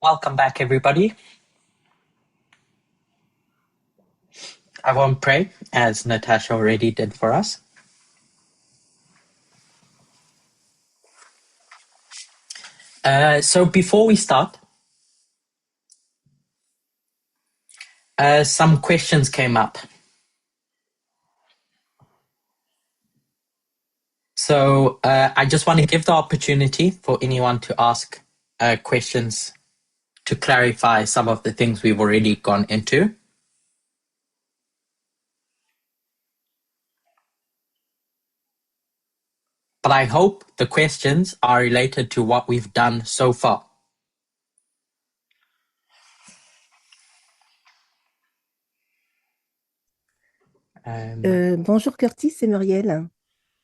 Welcome back, everybody. I won't pray, as Natasha already did for us. So before we start, some questions came up. So I just want to give the opportunity for anyone to ask questions to clarify some of the things we've already gone into. But I hope the questions are related to what we've done so far. Bonjour Curtis, c'est Muriel.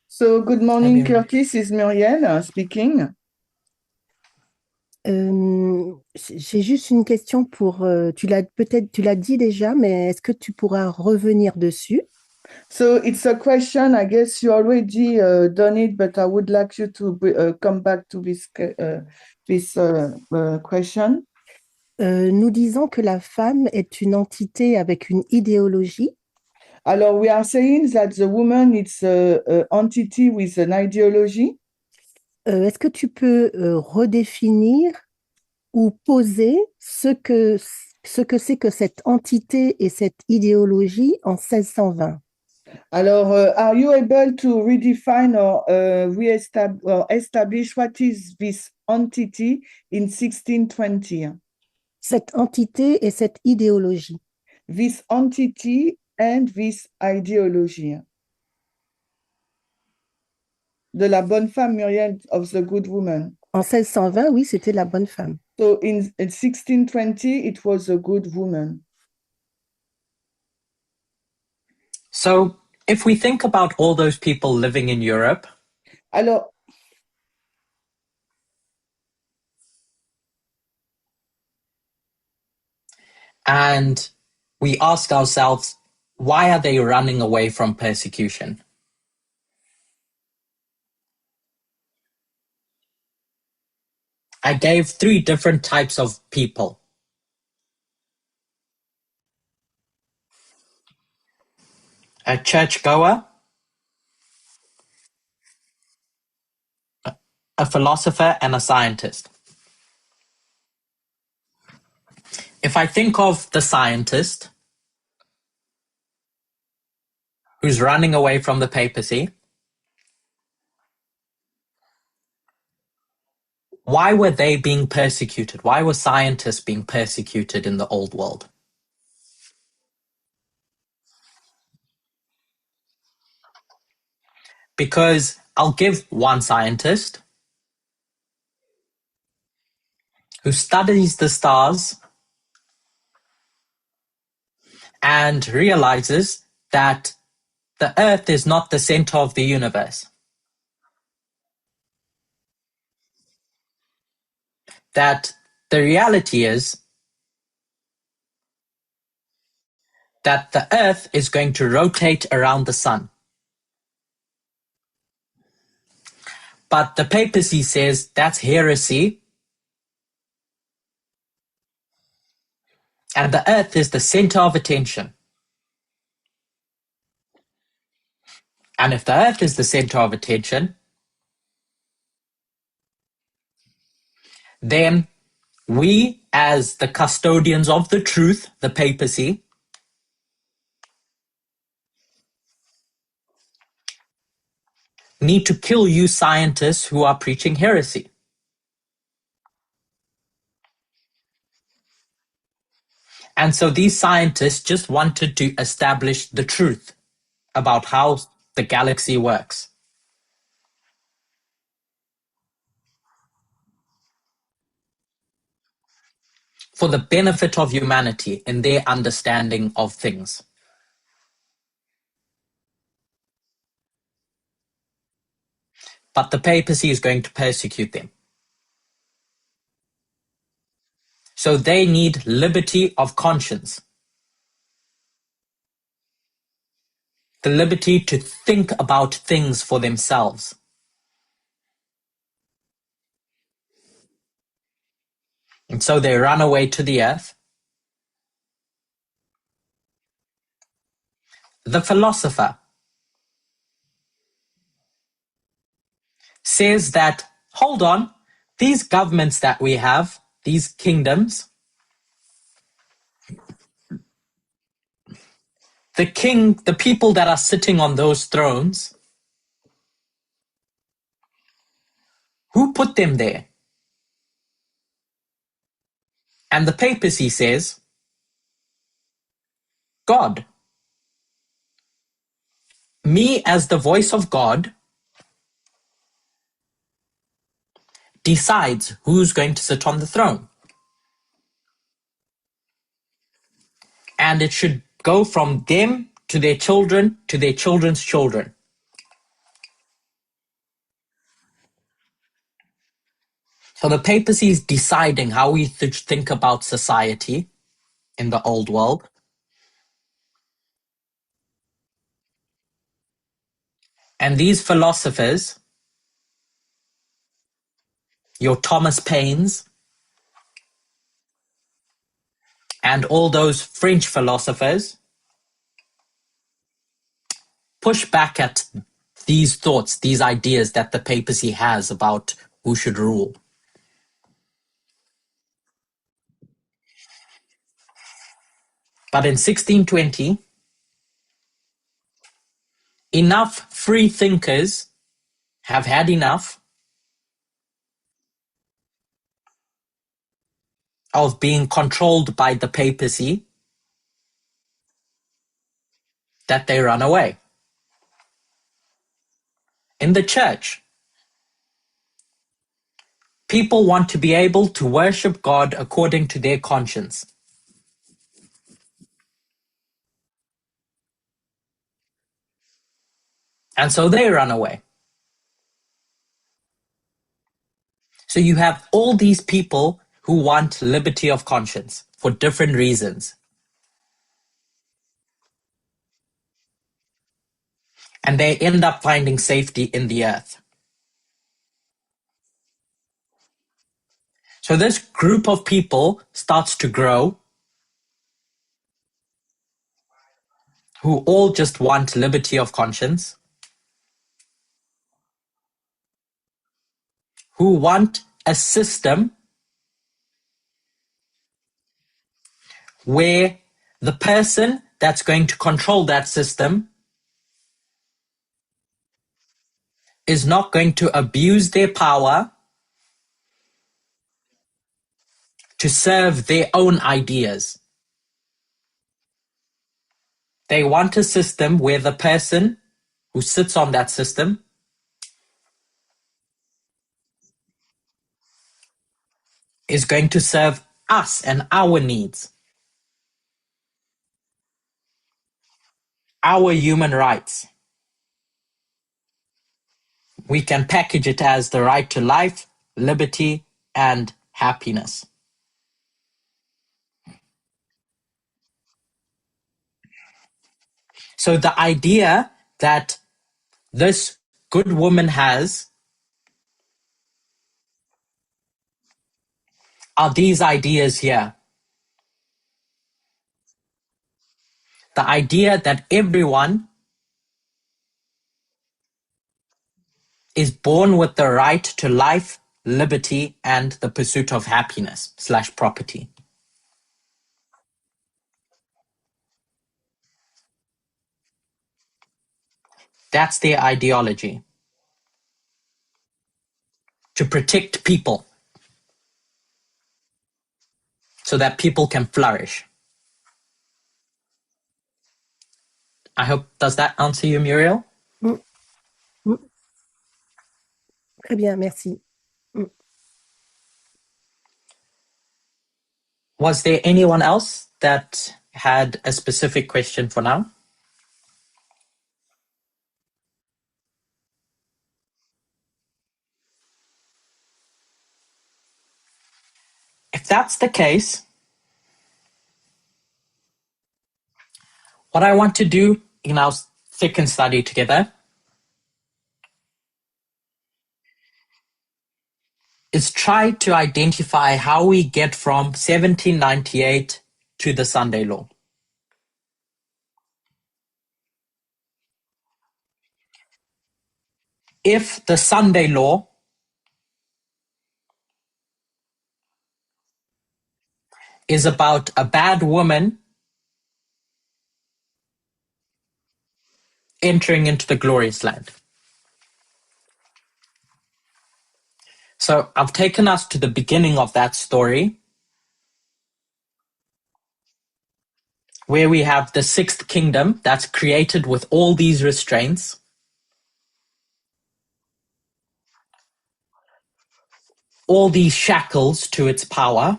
So, good morning, Muriel. Curtis. Is Muriel speaking. J'ai juste une question pour, tu l'as dit déjà, mais est-ce que tu pourras revenir dessus? So, it's a question. I guess you already done it, but I would like you to come back to this question. Nous disons que la femme est une entité avec une idéologie. Alors, we are saying that the woman is an entity with an ideology. Est-ce que tu peux redéfinir ou poser ce que c'est que cette entité et cette idéologie en 1620? Alors, are you able to redefine or establish what is this entity in 1620? Cette entité et cette idéologie. This entity and this ideology. De la bonne femme, Muriel, of the good woman. En 1620, oui, c'était la bonne femme. So in 1620, it was a good woman. So if we think about all those people living in Europe, Alors, and we ask ourselves, why are they running away from persecution? I gave 3 different types of people. A churchgoer, a philosopher, and a scientist. If I think of the scientist who's running away from the papacy, why were they being persecuted? Why were scientists being persecuted in the old world? Because I'll give one scientist who studies the stars and realizes that the Earth is not the center of the universe. That the reality is that the Earth is going to rotate around the sun. But the papacy says that's heresy, and the Earth is the center of attention. And if the Earth is the center of attention, then we, as the custodians of the truth, the papacy, need to kill you scientists who are preaching heresy. And so these scientists just wanted to establish the truth about how the galaxy works. For the benefit of humanity in their understanding of things. But the papacy is going to persecute them. So they need liberty of conscience. The liberty to think about things for themselves. And so they run away to the earth. The philosopher says that, hold on, these governments that we have, these kingdoms, the people that are sitting on those thrones, who put them there? And the papacy says, God. Me, as the voice of God, decides who's going to sit on the throne. And it should go from them to their children to their children's children. So the papacy is deciding how we think about society in the old world. And these philosophers, your Thomas Paines, and all those French philosophers, push back at these thoughts, these ideas that the papacy has about who should rule. But in 1620, enough free thinkers have had enough of being controlled by the papacy that they run away. In the church, people want to be able to worship God according to their conscience. And so they run away. So you have all these people who want liberty of conscience for different reasons. And they end up finding safety in the earth. So this group of people starts to grow who all just want liberty of conscience, who want a system where the person that's going to control that system is not going to abuse their power to serve their own ideas. They want a system where the person who sits on that system is going to serve us and our needs, our human rights. We can package it as the right to life, liberty, and happiness. So the idea that this good woman has are these ideas here. The idea that everyone is born with the right to life, liberty, and the pursuit of happiness / property. That's their ideology. To protect people so that people can flourish. I hope, does that answer you, Muriel? Mm. Mm. Très bien, merci. Mm. Was there anyone else that had a specific question for now? If that's the case, what I want to do in our second study together is try to identify how we get from 1798 to the Sunday Law. If the Sunday Law is about a bad woman entering into the glorious land. So I've taken us to the beginning of that story, where we have the sixth kingdom that's created with all these restraints. All these shackles to its power.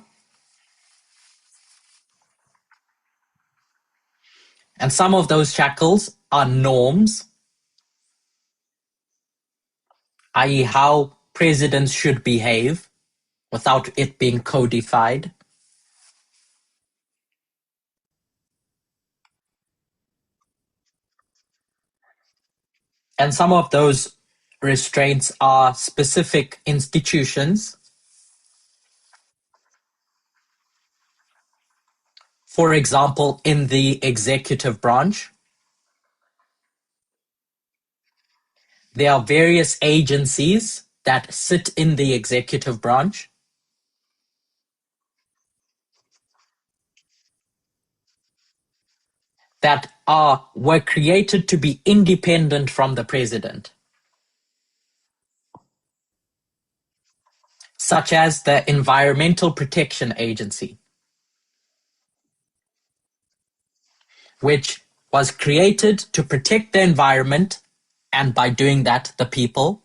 And some of those shackles are norms, i.e. how presidents should behave without it being codified. And some of those restraints are specific institutions. For example, in the executive branch, there are various agencies that sit in the executive branch that were created to be independent from the president, such as the Environmental Protection Agency, which was created to protect the environment, and by doing that, the people.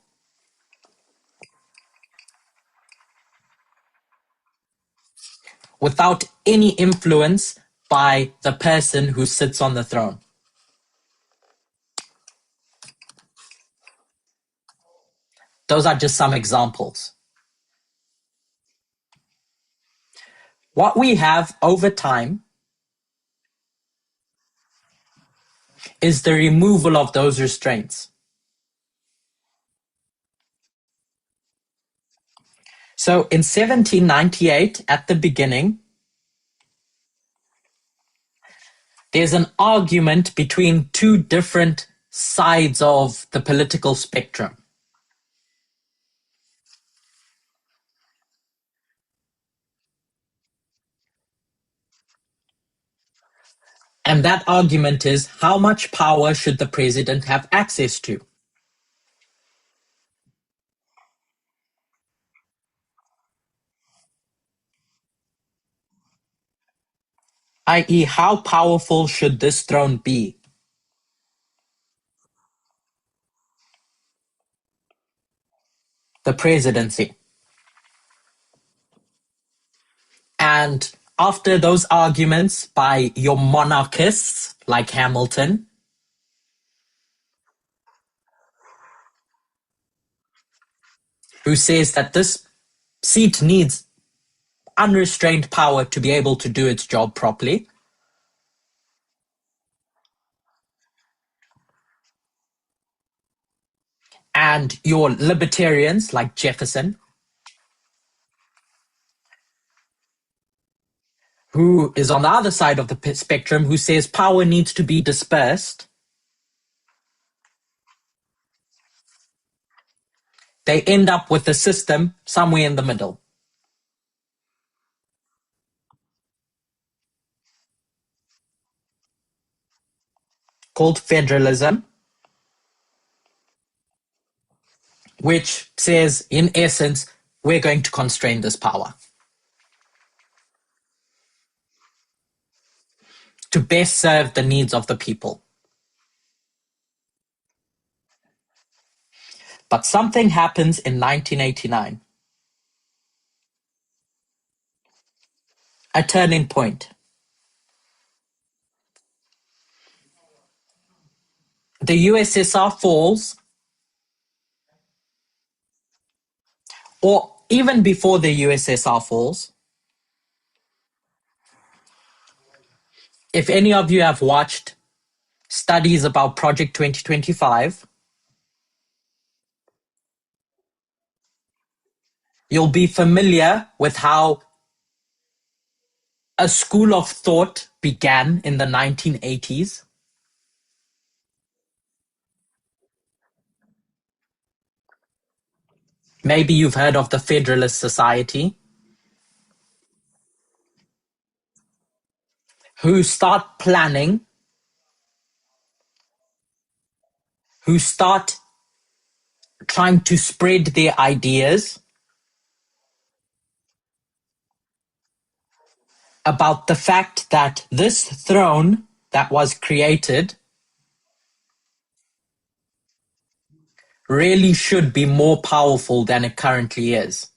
Without any influence by the person who sits on the throne. Those are just some examples. What we have over time is the removal of those restraints. So in 1798, at the beginning, there's an argument between two different sides of the political spectrum. And that argument is, how much power should the president have access to? I.e., how powerful should this throne be? The presidency. And after those arguments by your monarchists, like Hamilton, who says that this seat needs unrestrained power to be able to do its job properly, and your libertarians, like Jefferson, who is on the other side of the spectrum, who says power needs to be dispersed, they end up with a system somewhere in the middle. Called federalism, which says, in essence, we're going to constrain this power to best serve the needs of the people. But something happens in 1989. A turning point. The USSR falls, or even before the USSR falls. If any of you have watched studies about Project 2025, you'll be familiar with how a school of thought began in the 1980s. Maybe you've heard of the Federalist Society, who start planning, who start trying to spread their ideas about the fact that this throne that was created really should be more powerful than it currently is.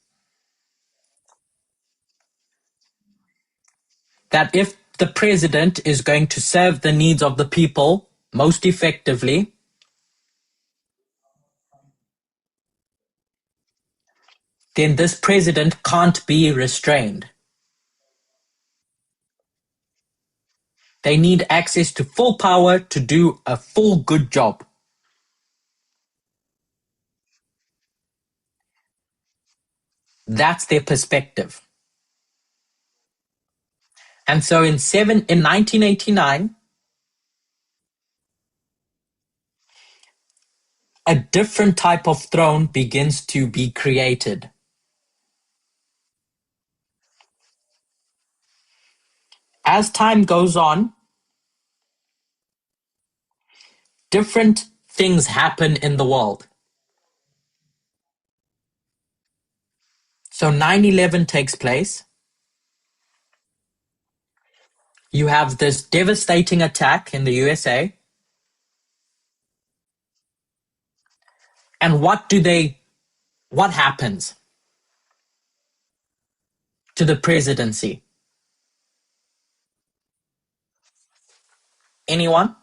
That if the president is going to serve the needs of the people most effectively, then this president can't be restrained. They need access to full power to do a full good job. That's their perspective. And so in 1989, a different type of throne begins to be created. As time goes on, different things happen in the world. So 9/11 takes place. You have this devastating attack in the USA. And what happens to the presidency? Anyone?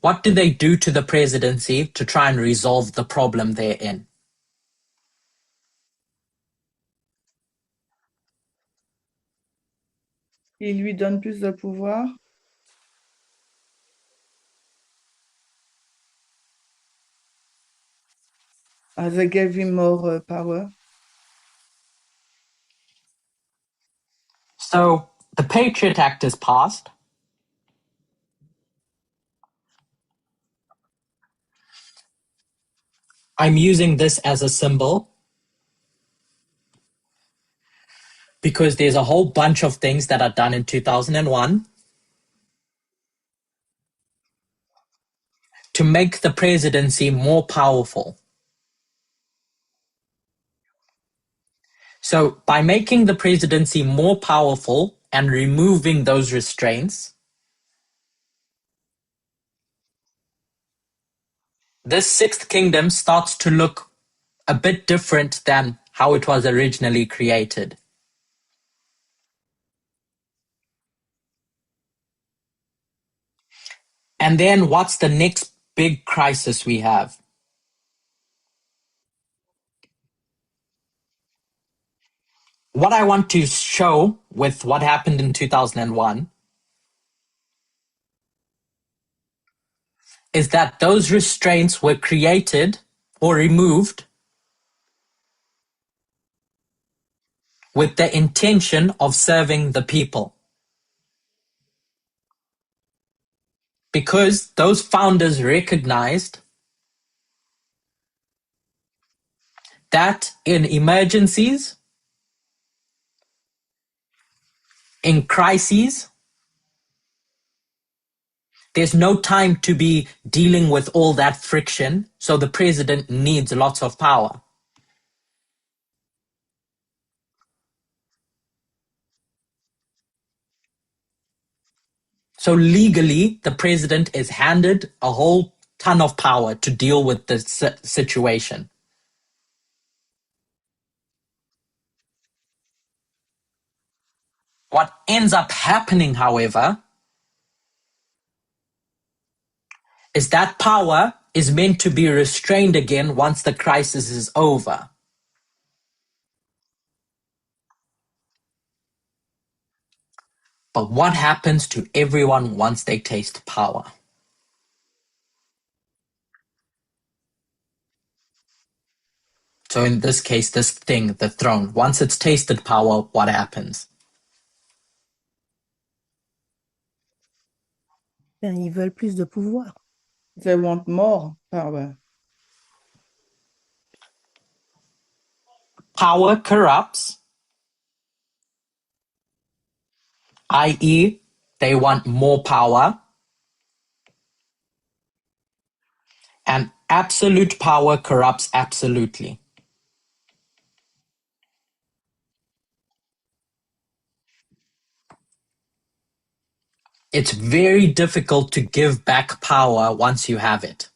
What do they do to the presidency to try and resolve the problem they're in? Il lui donne plus de pouvoir. They gave him more power. So the Patriot Act is passed. I'm using this as a symbol because there's a whole bunch of things that are done in 2001 to make the presidency more powerful. So by making the presidency more powerful and removing those restraints, this sixth kingdom starts to look a bit different than how it was originally created. And then what's the next big crisis we have? What I want to show with what happened in 2001 is that those restraints were created or removed with the intention of serving the people. Because those founders recognized that in emergencies, in crises, there's no time to be dealing with all that friction, so the president needs lots of power. So legally, the president is handed a whole ton of power to deal with the situation. What ends up happening, however, is that power is meant to be restrained again once the crisis is over. But what happens to everyone once they taste power? So in this case, this thing, the throne, once it's tasted power, what happens? Ben, ils veulent plus de pouvoir. They want more power. Power corrupts, i.e., they want more power. And absolute power corrupts absolutely. It's very difficult to give back power once you have it.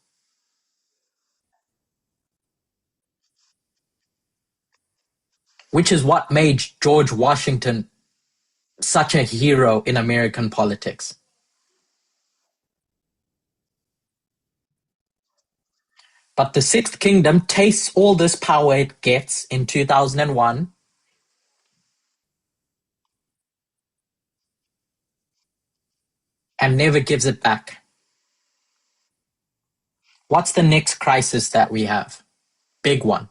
Which is what made George Washington such a hero in American politics. But the Sixth Kingdom tastes all this power it gets in 2001 and never gives it back. What's the next crisis that we have? Big one.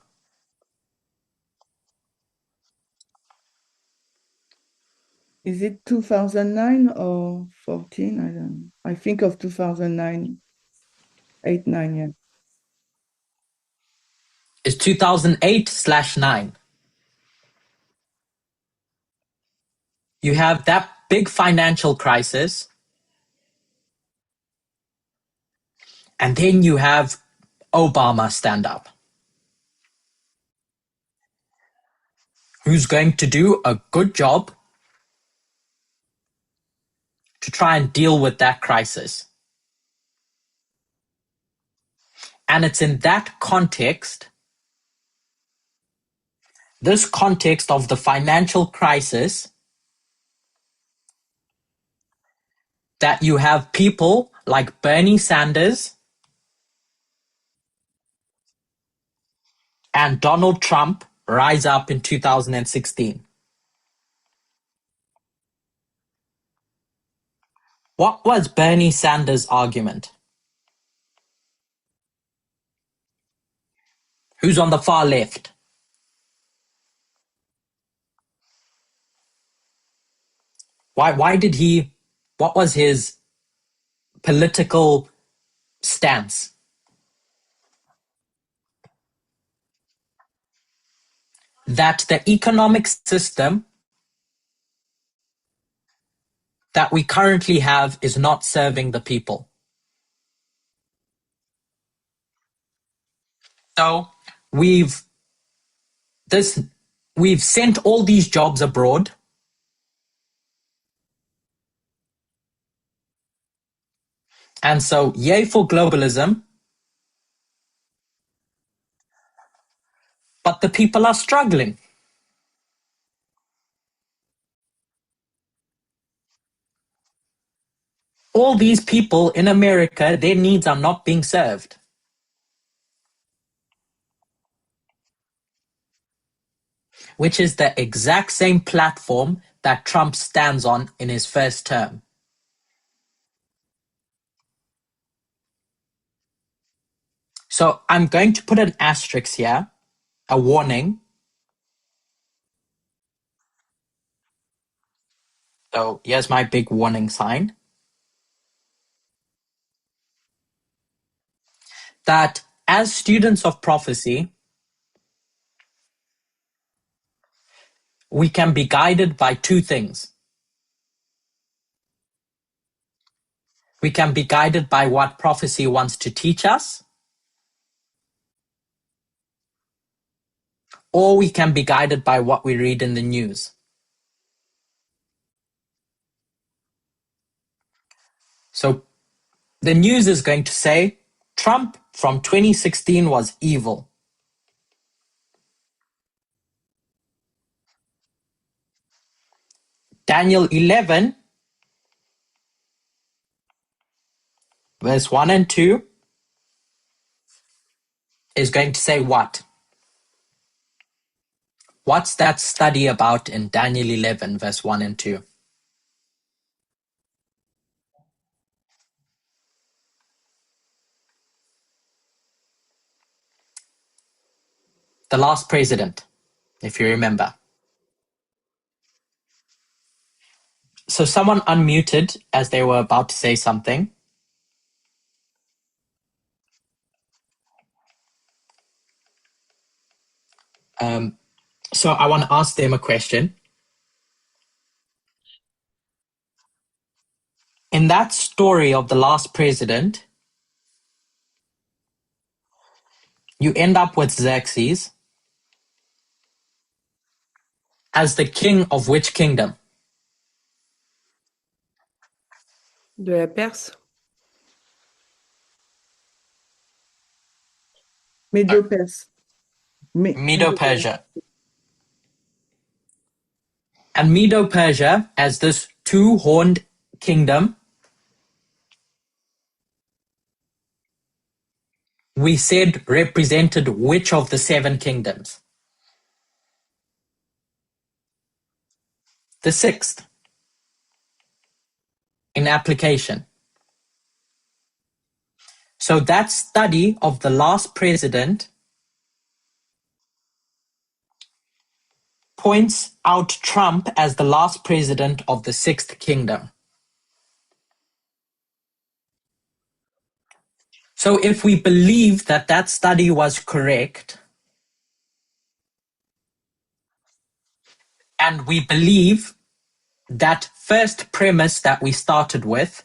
Is it 2009 or 14? I don't know. I think of 2009, 8, 9, yeah. It's 2008/9. You have that big financial crisis, and then you have Obama stand up. Who's going to do a good job to try and deal with that crisis. And it's in that context, this context of the financial crisis, that you have people like Bernie Sanders and Donald Trump rise up in 2016. What was Bernie Sanders' argument? Who's on the far left? Why did he, what was his political stance? That the economic system that we currently have is not serving the people. So we've sent all these jobs abroad. And so, yay for globalism, but the people are struggling. All these people in America, their needs are not being served. Which is the exact same platform that Trump stands on in his first term. So I'm going to put an asterisk here, a warning. So here's my big warning sign. That as students of prophecy, we can be guided by two things. We can be guided by what prophecy wants to teach us, or we can be guided by what we read in the news. So the news is going to say Trump from 2016 was evil. Daniel 11, verse 1 and 2 is going to say what? What's that study about in Daniel 11, verse 1 and 2? The last president, if you remember. So someone unmuted as they were about to say something. So I want to ask them a question. In that story of the last president, you end up with Xerxes as the king of which kingdom? De la Perse. Medo-Perse. Medo-Persia. And Medo-Persia, as this two-horned kingdom, we said represented which of the 7 kingdoms? The 6th. In application. So that study of the last president points out Trump as the last president of the 6th kingdom. So if we believe that that study was correct, and we believe that first premise that we started with,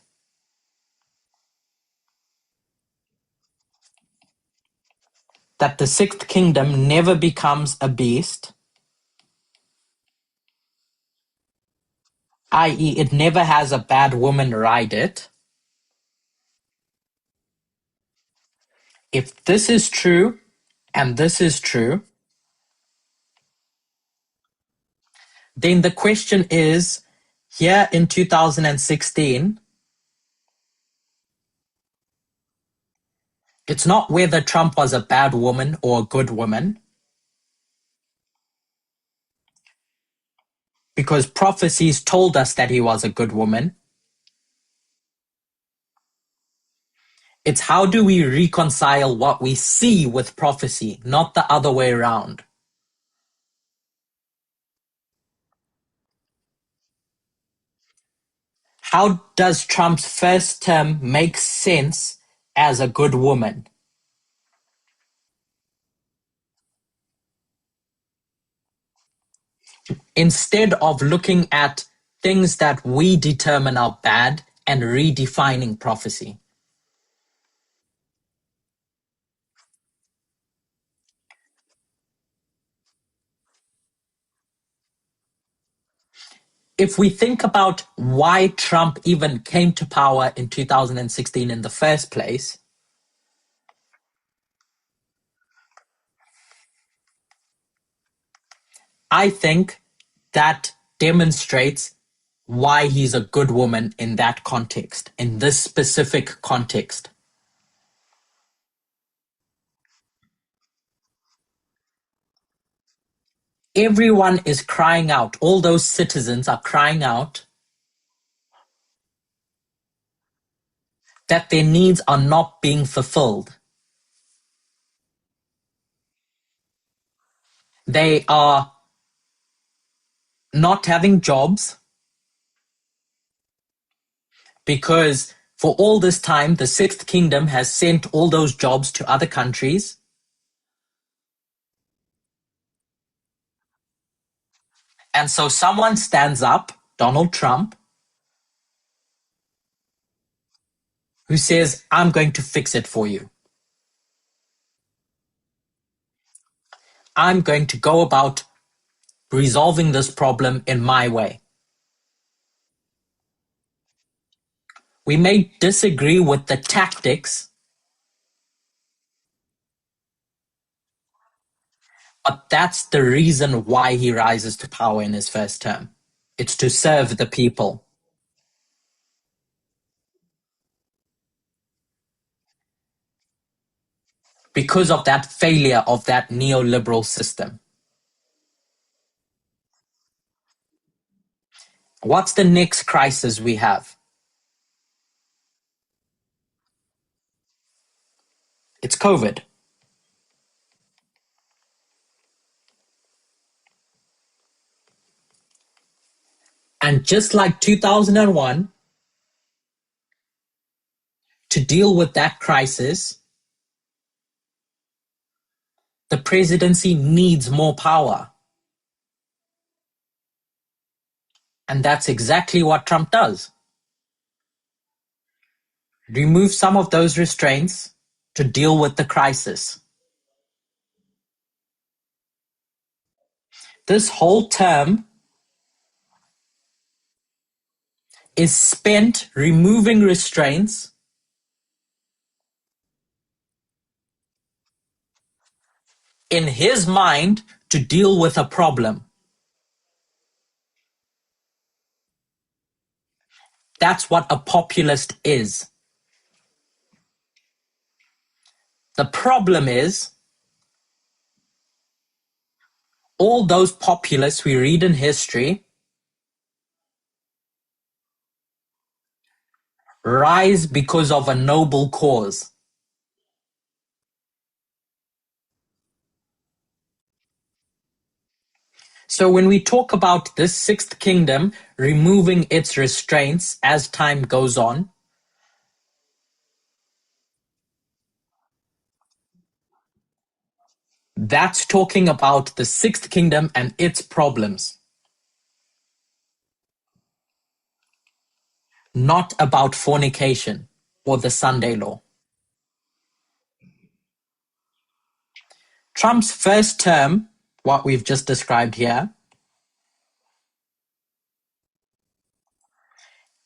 that the 6th kingdom never becomes a beast, i.e. it never has a bad woman ride it. If this is true, and this is true, then the question is, here in 2016, it's not whether Trump was a bad woman or a good woman, because prophecies told us that he was a good woman. It's how do we reconcile what we see with prophecy, not the other way around. How does Trump's first term make sense as a good woman? Instead of looking at things that we determine are bad and redefining prophecy. If we think about why Trump even came to power in 2016 in the first place, I think that demonstrates why he's a good woman in that context, in this specific context. Everyone is crying out, all those citizens are crying out that their needs are not being fulfilled. They are not having jobs because for all this time, the 6th kingdom has sent all those jobs to other countries. And so someone stands up, Donald Trump, who says, I'm going to fix it for you. I'm going to go about resolving this problem in my way. We may disagree with the tactics, but that's the reason why he rises to power in his first term. It's to serve the people. Because of that failure of that neoliberal system. What's the next crisis we have? It's COVID. And just like 2001, to deal with that crisis, the presidency needs more power. And that's exactly what Trump does. Remove some of those restraints to deal with the crisis. This whole term is spent removing restraints in his mind to deal with a problem. That's what a populist is. The problem is, all those populists we read in history rise because of a noble cause. So when we talk about this sixth kingdom removing its restraints as time goes on, that's talking about the sixth kingdom and its problems, not about fornication or the Sunday law. Trump's first term, what we've just described here,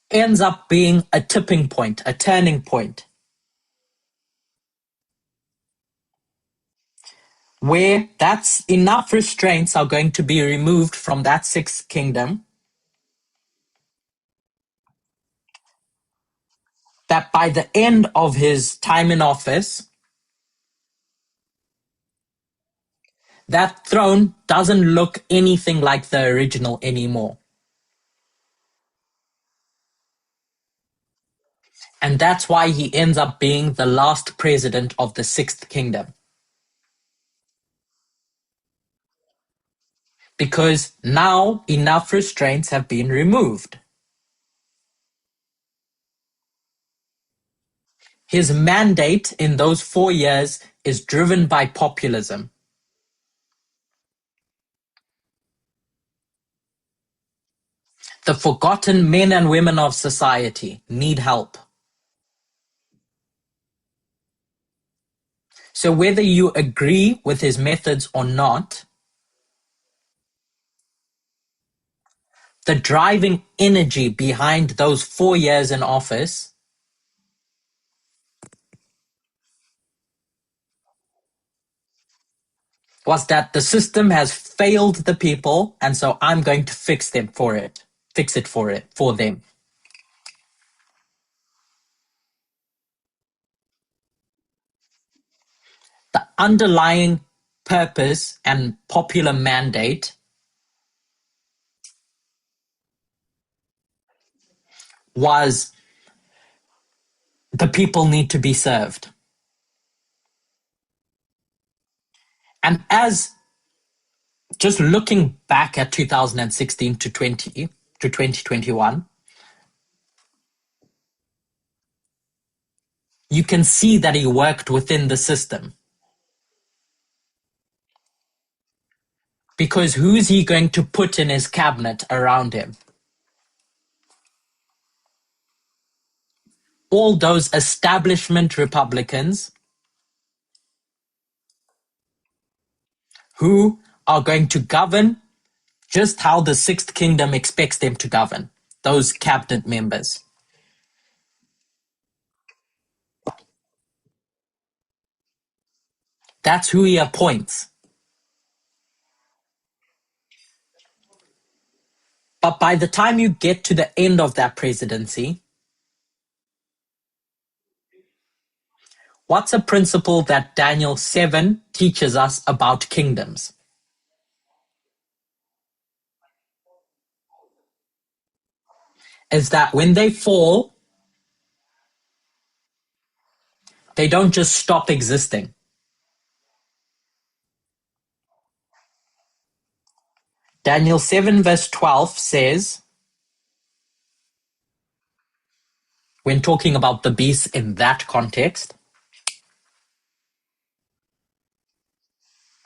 ends up being a tipping point, a turning point, where that's enough restraints are going to be removed from that sixth kingdom that by the end of his time in office, that throne doesn't look anything like the original anymore. And that's why he ends up being the last president of the sixth kingdom. Because now enough restraints have been removed. His mandate in those 4 years is driven by populism. The forgotten men and women of society need help. So whether you agree with his methods or not, the driving energy behind those 4 years in office was that the system has failed the people, and so I'm going to fix it for them. The underlying purpose and popular mandate was the people need to be served. And as just looking back at 2016 to 2021, you can see that he worked within the system. Because who's he going to put in his cabinet around him? All those establishment Republicans who are going to govern just how the Sixth Kingdom expects them to govern, those cabinet members. That's who he appoints. But by the time you get to the end of that presidency, what's a principle that Daniel 7 teaches us about kingdoms? Is that when they fall, they don't just stop existing. Daniel 7 verse 12 says, when talking about the beasts in that context,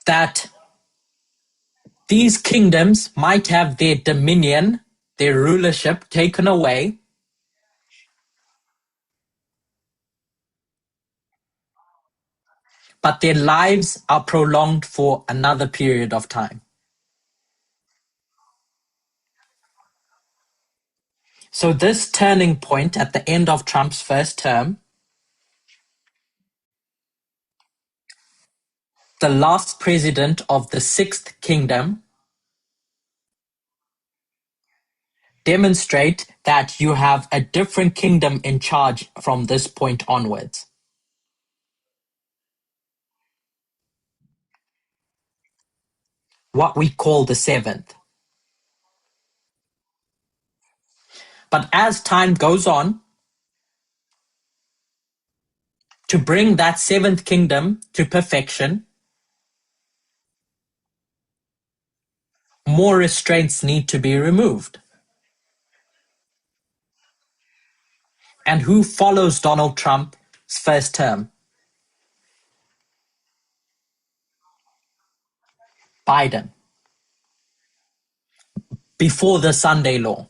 that these kingdoms might have their dominion, their rulership taken away, but their lives are prolonged for another period of time. So this turning point at the end of Trump's first term, the last president of the Sixth Kingdom, demonstrate that you have a different kingdom in charge from this point onwards. What we call the seventh. But as time goes on, to bring that seventh kingdom to perfection, more restraints need to be removed. And who follows Donald Trump's first term? Biden. Before the Sunday Law.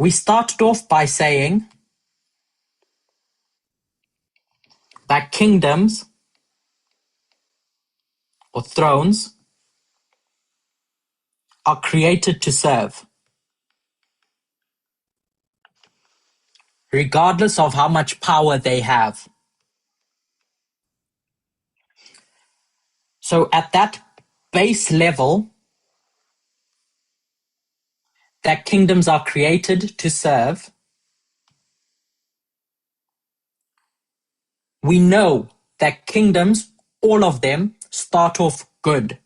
We started off by saying that kingdoms or thrones are created to serve, regardless of how much power they have. So at that base level, that kingdoms are created to serve, we know that kingdoms, all of them, start off good.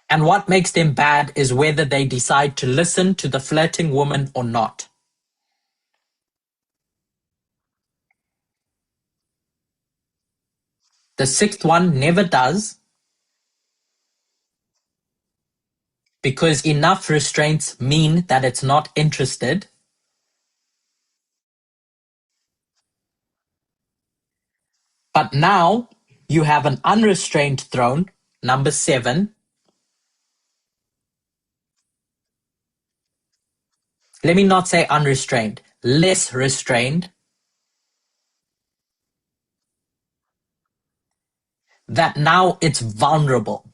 And what makes them bad is whether they decide to listen to the flirting woman or not. The sixth one never does, because enough restraints mean that it's not interested. But now you have an unrestrained throne, number 7. Let me not say unrestrained, less restrained. That now it's vulnerable.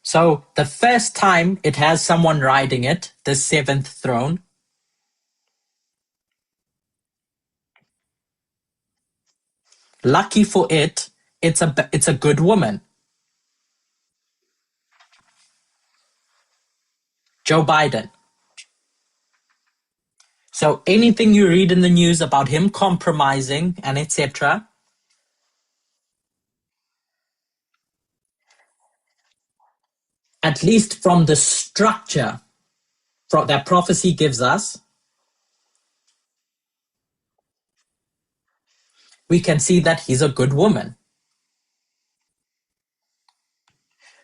So the first time it has someone riding it, the 7th throne, lucky for it, it's a good woman. Joe Biden. So anything you read in the news about him compromising and etc., at least from the structure that prophecy gives us, we can see that he's a good woman.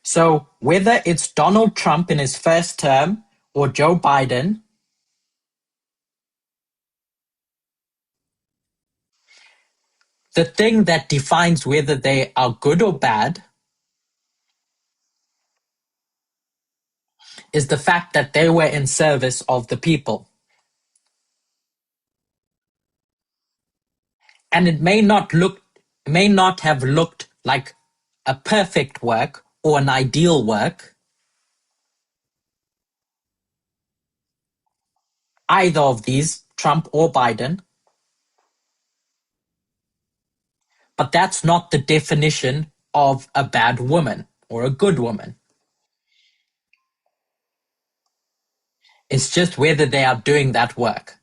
So whether it's Donald Trump in his first term or Joe Biden, the thing that defines whether they are good or bad is the fact that they were in service of the people. And it may not have looked like a perfect work or an ideal work, either of these, Trump or Biden, but that's not the definition of a bad woman or a good woman. It's just whether they are doing that work.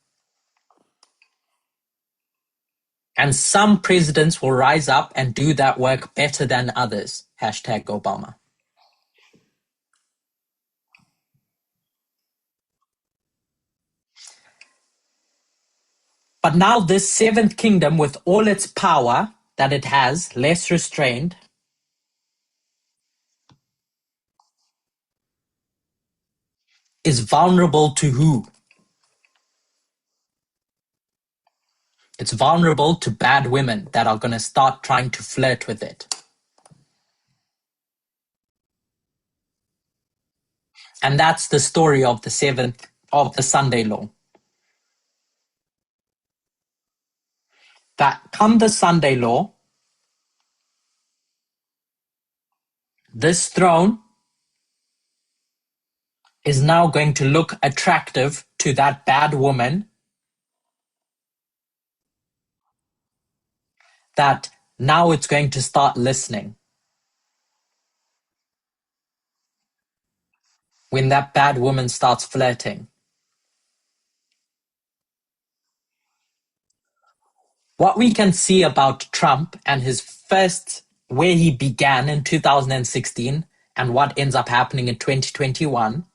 And some presidents will rise up and do that work better than others. #Obama. But now this 7th kingdom, with all its power that it has, less restrained, is vulnerable to who? It's vulnerable to bad women that are going to start trying to flirt with it. And that's the story of the Sunday law. That come the Sunday law, this throne is now going to look attractive to that bad woman that now it's going to start listening. When that bad woman starts flirting. What we can see about Trump and where he began in 2016 and what ends up happening in 2021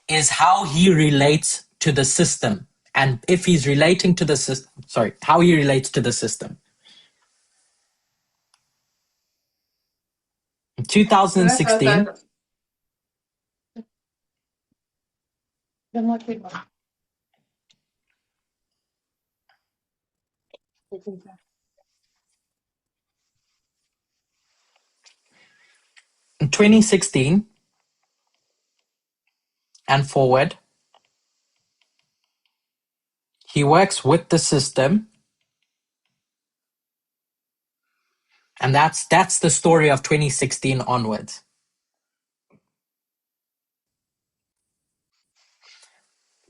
is how he relates to the system. And if he's relating to the system, how he relates to the system. In 2016, in 2016 and forward, he works with the system. And that's the story of 2016 onwards.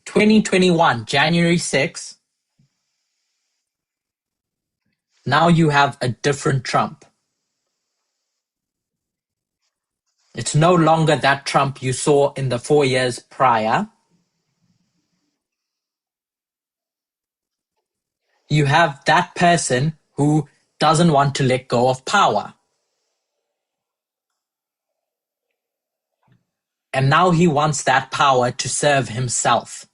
2021, January 6th, now you have a different Trump. It's no longer that Trump you saw in the 4 years prior. You have that person who doesn't want to let go of power. And now he wants that power to serve himself.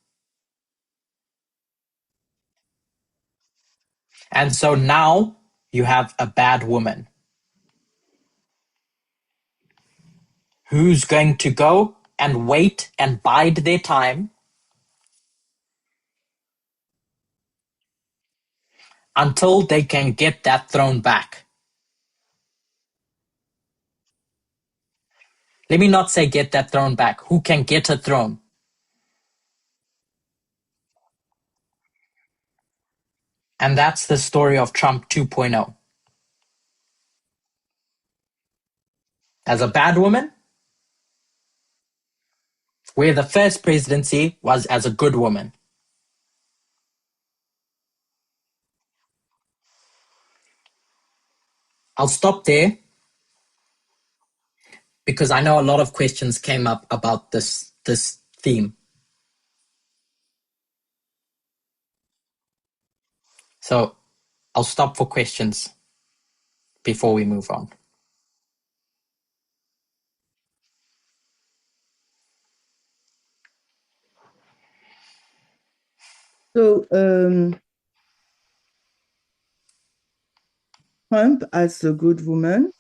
And so now you have a bad woman who's going to go and wait and bide their time until they can get that throne back. Let me not say get that throne back. Who can get a throne? And that's the story of Trump 2.0. As a bad woman, where the first presidency was as a good woman. I'll stop there because I know a lot of questions came up about this theme. So I'll stop for questions before we move on. So Trump as a good woman.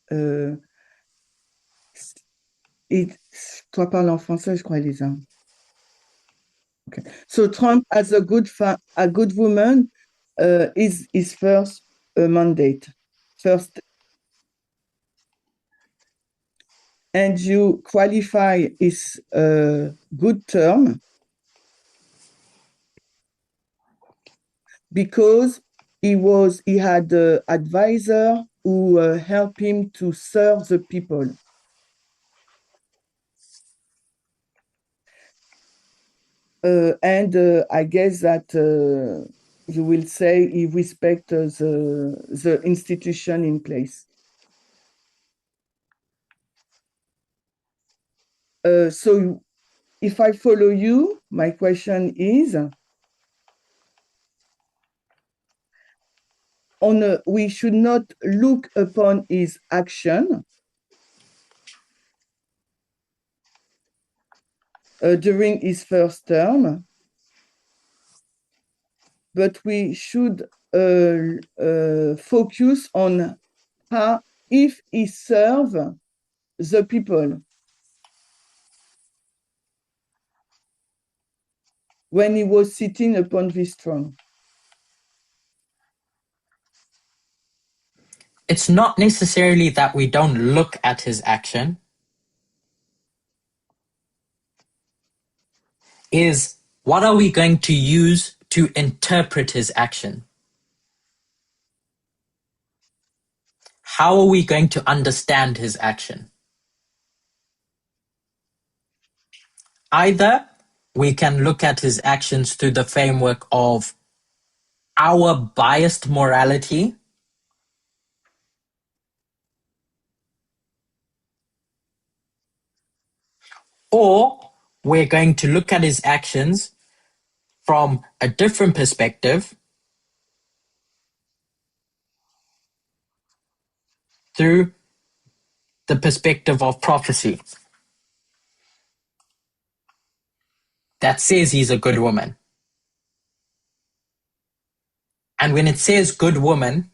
Toi parles en français, je crois, Elisa. Okay. So Trump as a good woman is his first mandate. First, and you qualify his good term because he had an advisor who helped him to serve the people. And I guess that you will say he respects the institution in place. So if I follow you, my question is, we should not look upon his action during his first term, but we should focus on how if he serve the people when he was sitting upon this throne. It's not necessarily that we don't look at his action. Is what are we going to use to interpret his action? How are we going to understand his action? Either we can look at his actions through the framework of our biased morality, or we're going to look at his actions from a different perspective through the perspective of prophecy that says he's a good woman. And when it says good woman,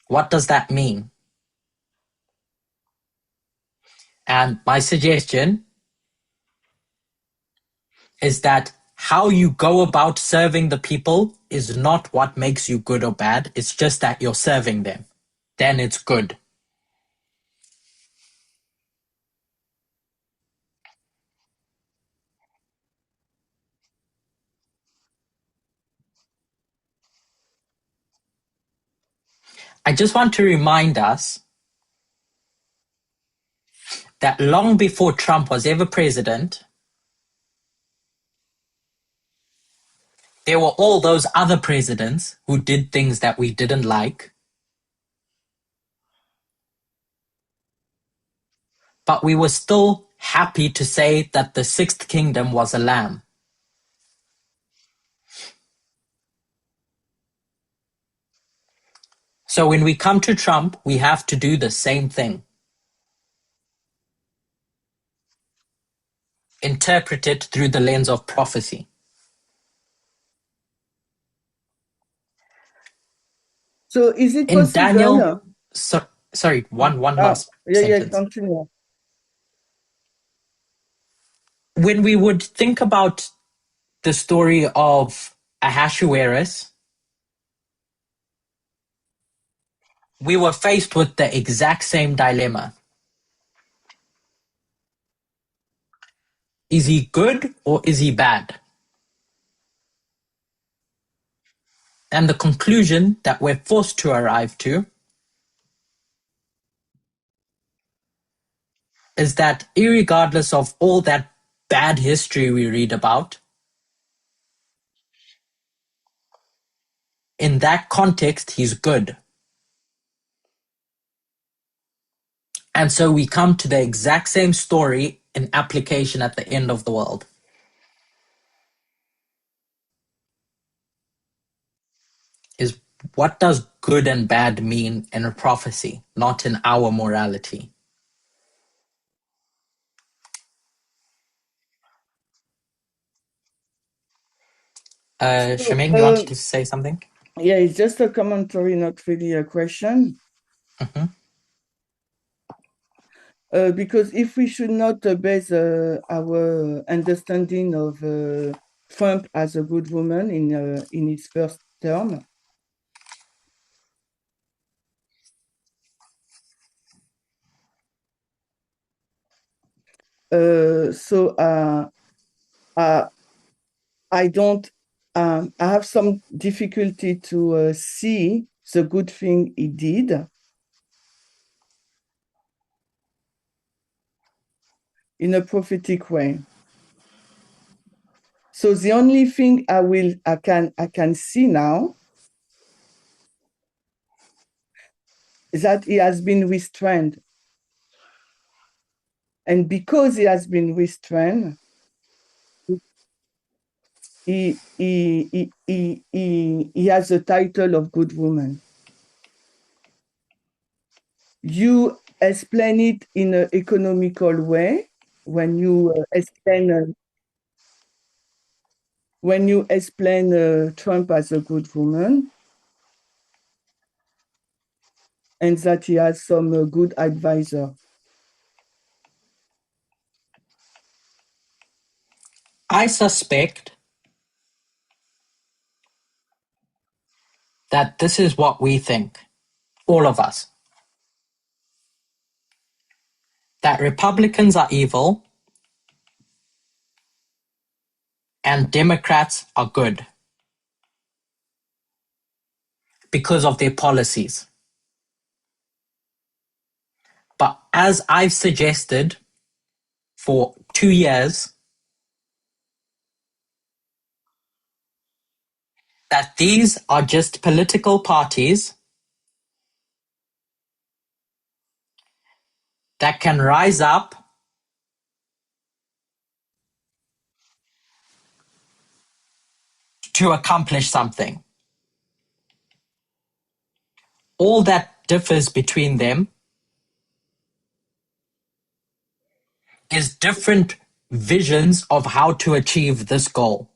what does that mean? And my suggestion is that how you go about serving the people is not what makes you good or bad. It's just that you're serving them. Then it's good. I just want to remind us that long before Trump was ever president, there were all those other presidents who did things that we didn't like, but we were still happy to say that the sixth kingdom was a lamb. So when we come to Trump, we have to do the same thing. Interpret it through the lens of prophecy. So is it In possible? Daniel, sorry, one last sentence. Continue. When we would think about the story of Ahasuerus, we were faced with the exact same dilemma. Is he good or is he bad? And the conclusion that we're forced to arrive to is that irregardless of all that bad history we read about, in that context, he's good. And so we come to the exact same story in application at the end of the world. Is what does good and bad mean in a prophecy, not in our morality? Shemaine, you wanted to say something? Yeah, it's just a commentary, not really a question. Mm-hmm. Because if we should not base our understanding of Trump as a good woman in his first term, I don't. I have some difficulty to see the good thing he did in a prophetic way. So the only thing I can see now is that he has been restrained. And because he has been restrained, he has the title of good woman. You explain it in an economical way when you explain when you explain Trump as a good woman and that he has some good advisor? I suspect that this is what we think, all of us, that Republicans are evil and Democrats are good because of their policies. But as I've suggested for 2 years, that these are just political parties that can rise up to accomplish something. All that differs between them is different visions of how to achieve this goal.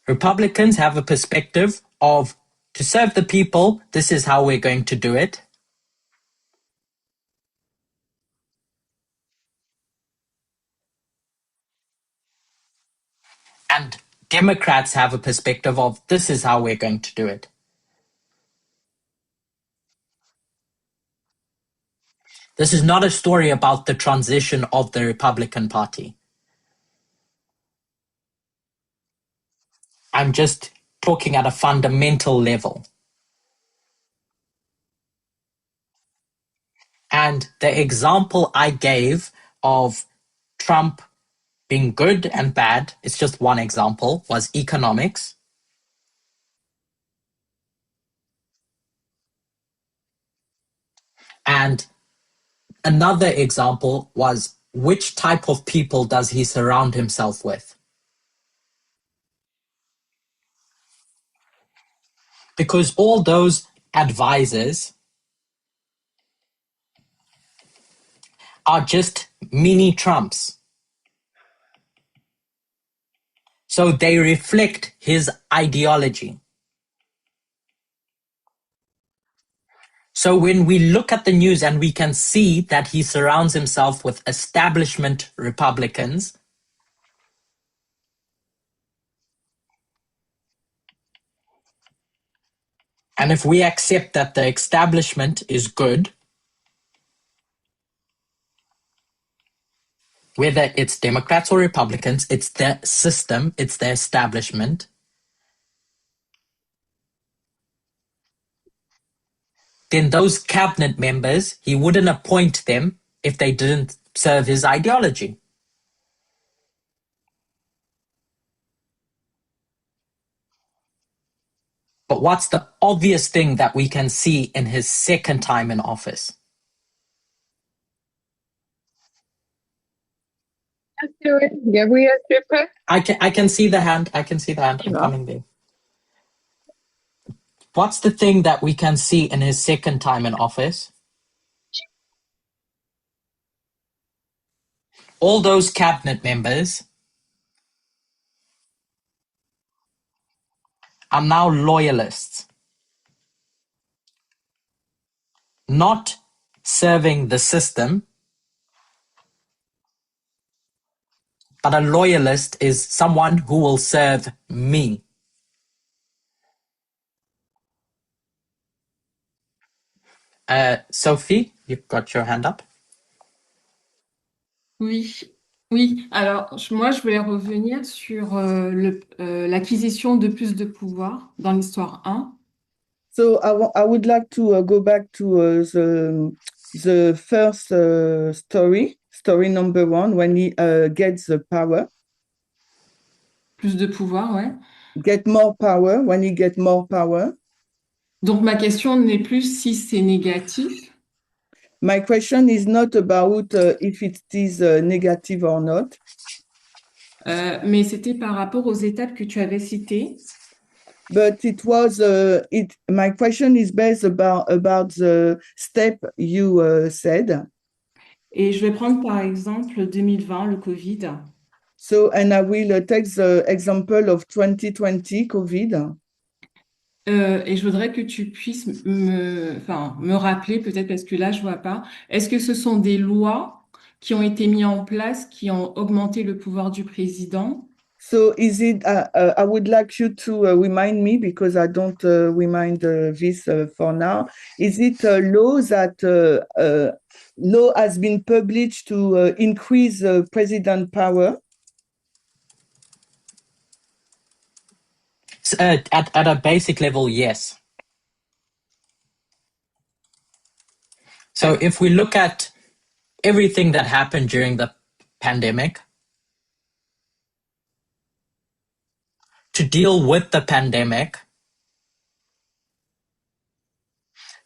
Republicans have a perspective of, to serve the people, this is how we're going to do it. And Democrats have a perspective of, this is how we're going to do it. This is not a story about the transition of the Republican Party. I'm just talking at a fundamental level. And the example I gave of Trump being good and bad, it's just one example, was economics. And another example was, which type of people does he surround himself with? Because all those advisors are just mini Trumps. So they reflect his ideology. So when we look at the news and we can see that he surrounds himself with establishment Republicans, and if we accept that the establishment is good, whether it's Democrats or Republicans, it's the system, it's the establishment, then those cabinet members, he wouldn't appoint them if they didn't serve his ideology. But what's the obvious thing that we can see in his second time in office? Gabriel, tu es prêt? I can see the hand. I'm coming there. What's the thing that we can see in his second time in office? All those cabinet members are now loyalists, not serving the system, but a loyalist is someone who will serve me. Sophie, you've got your hand up. Oui, oui. Alors, moi, je voulais revenir sur l'acquisition de plus de pouvoir dans l'histoire 1. So I would like to go back to the first story number 1, when he gets the power. Plus de pouvoir, ouais. Get more power, when he gets more power. Donc, ma question n'est plus si c'est négatif, My question is not about if it is negative or not, mais c'était par rapport aux étapes que tu avais citées. but it was my question is based about the step you said. Et je vais prendre par exemple 2020, le Covid. So, and I will take the example of 2020 COVID. Et je voudrais que tu puisses me rappeler, peut-être parce que là, je vois pas, est-ce que ce sont des lois qui ont été mises en place, qui ont augmenté le pouvoir du président? So, is it? I would like you to remind me because I don't remind this for now. Is it a law that law has been published to increase president power? At a basic level, yes. So if we look at everything that happened during the pandemic, to deal with the pandemic,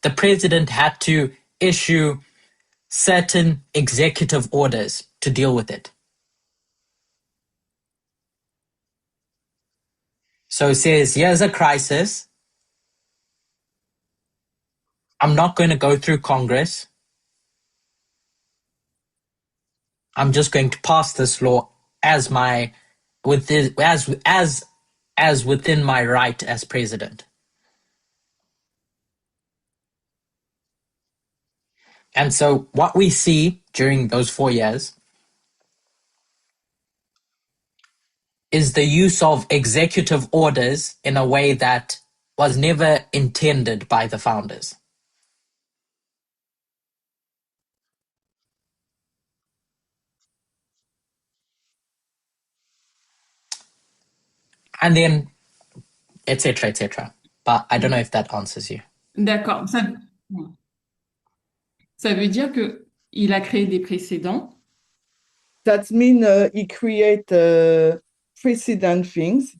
the president had to issue certain executive orders to deal with it. So it says, here's a crisis. I'm not going to go through Congress. I'm just going to pass this law as within my right as president. And so what we see during those 4 years is the use of executive orders in a way that was never intended by the founders. And then, etc., etc. But I don't know if that answers you. D'accord. Ça veut dire que il a créé des précédents That means he create precedent things.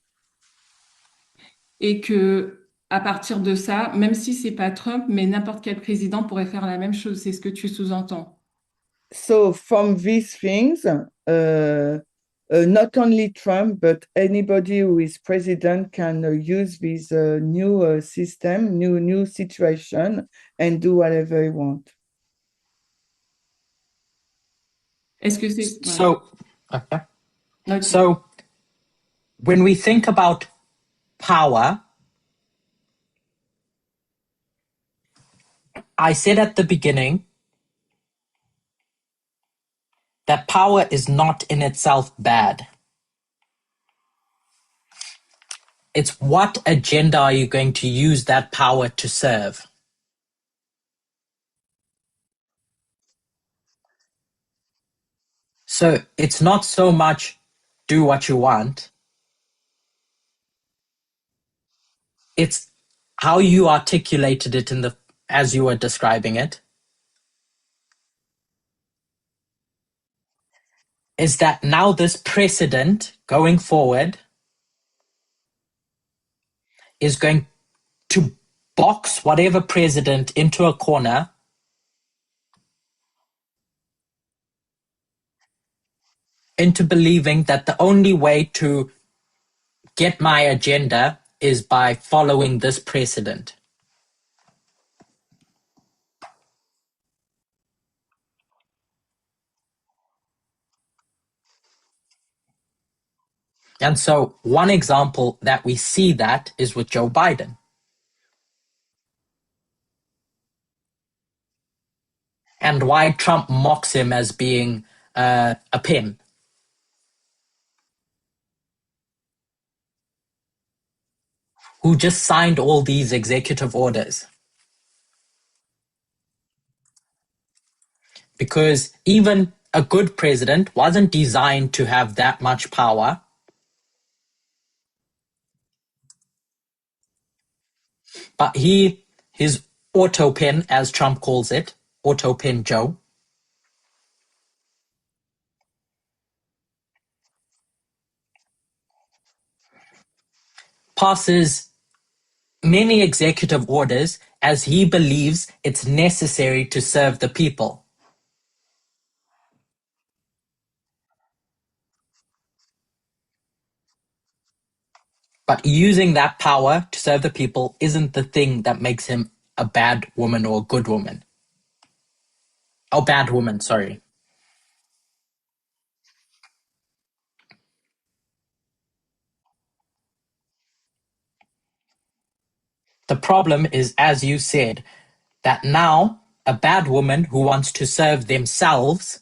et que à partir de ça, même si c'est pas Trump, mais n'importe quel président pourrait faire la même chose. C'est ce que tu sous-entends. So from these things, not only Trump, but anybody who is president can use this new system, new situation, and do whatever he want. Est-ce que c'est... voilà. So, okay. Ok. So when we think about power, I said at the beginning that power is not in itself bad. It's what agenda are you going to use that power to serve? So it's not so much do what you want. It's how you articulated it as you were describing it. Is that now this precedent going forward is going to box whatever president into a corner into believing that the only way to get my agenda is by following this precedent. And so one example that we see that is with Joe Biden. And why Trump mocks him as being a pin. Who just signed all these executive orders. Because even a good president wasn't designed to have that much power. But his auto pen, as Trump calls it, auto pen Joe, passes many executive orders as he believes it's necessary to serve the people. But using that power to serve the people isn't the thing that makes him a bad woman or a good woman. Oh, bad woman, sorry. The problem is, as you said, that now a bad woman who wants to serve themselves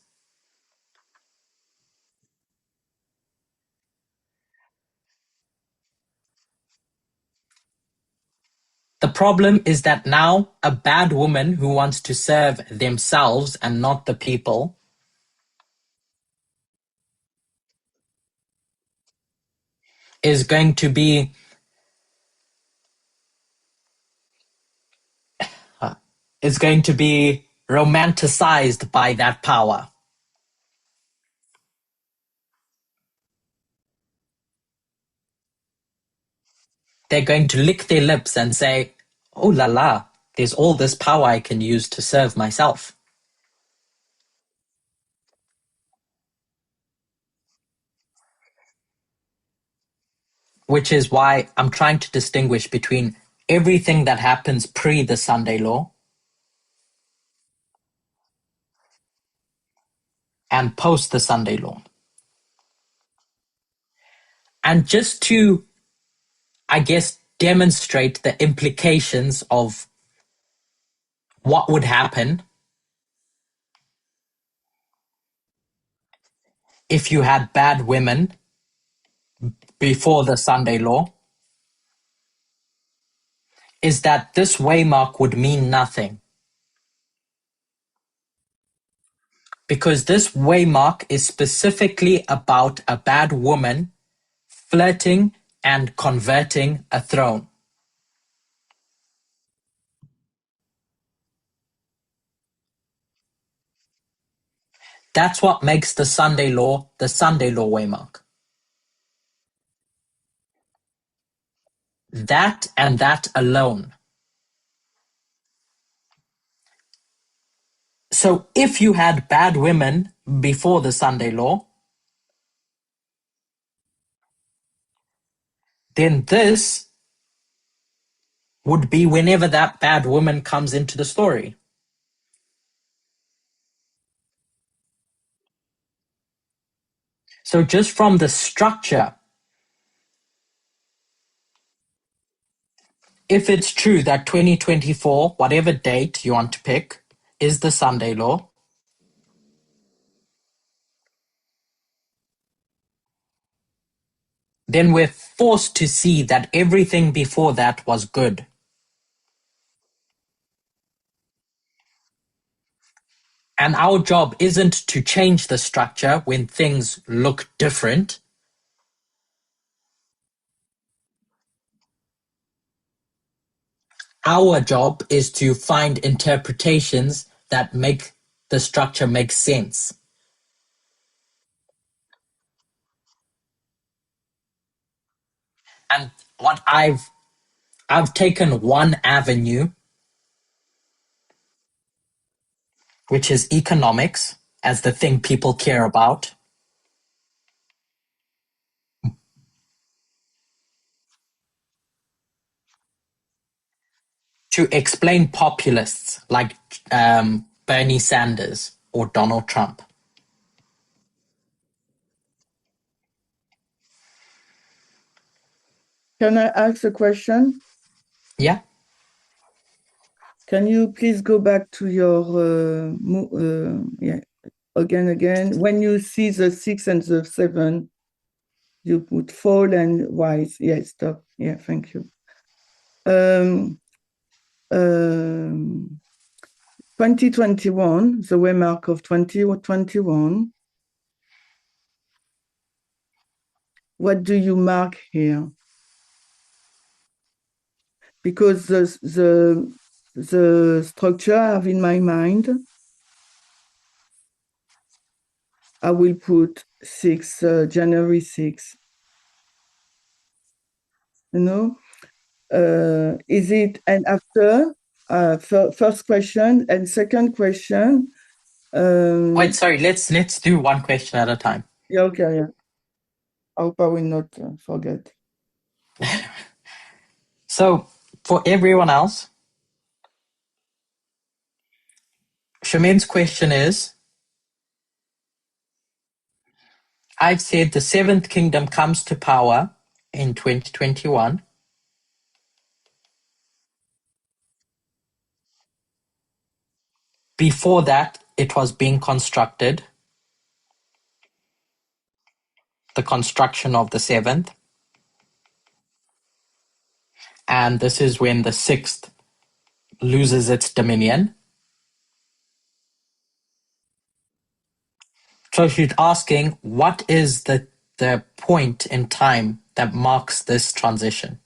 The problem is that now a bad woman who wants to serve themselves and not the people is going to be romanticized by that power. They're going to lick their lips and say, oh la la, there's all this power I can use to serve myself. Which is why I'm trying to distinguish between everything that happens pre the Sunday law and post the Sunday law. And just to, I guess, demonstrate the implications of what would happen if you had bad women before the Sunday law, is that this waymark would mean nothing. Because this waymark is specifically about a bad woman flirting and converting a throne. That's what makes the Sunday law waymark. That and that alone. So if you had bad women before the Sunday law, then this would be whenever that bad woman comes into the story. So just from the structure, if it's true that 2024, whatever date you want to pick, is the Sunday law, then we're forced to see that everything before that was good. And our job isn't to change the structure when things look different. Our job is to find interpretations that make the structure make sense. And what I've taken one avenue, which is economics, as the thing people care about. To explain populists like Bernie Sanders or Donald Trump. Can I ask a question? Yeah. Can you please go back to your again? When you see the 6 and the 7, you put fall and wise. Yeah, stop. Yeah, thank you. 2021, the waymark of 2021. What do you mark here? Because the structure I have in my mind, I will put January 6. Is it, and after, first question and second question. Wait, sorry, let's do one question at a time. Yeah, okay, yeah. I hope I will not forget. So, for everyone else, Shemaine's question is, I've said the seventh kingdom comes to power in 2021. before that, it was being constructed, the construction of the seventh. And this is when the sixth loses its dominion. So she's asking, what is the point in time that marks this transition?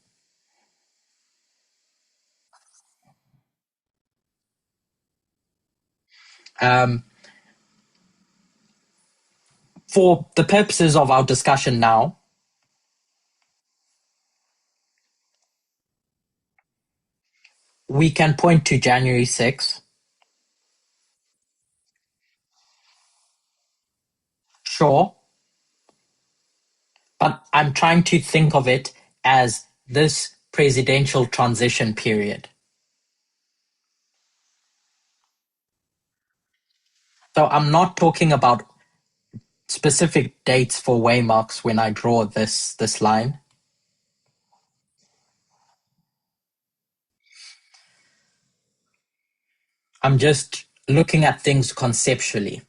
For the purposes of our discussion now, we can point to January 6th. Sure. But I'm trying to think of it as this presidential transition period. So I'm not talking about specific dates for waymarks when I draw this line. I'm just looking at things conceptually.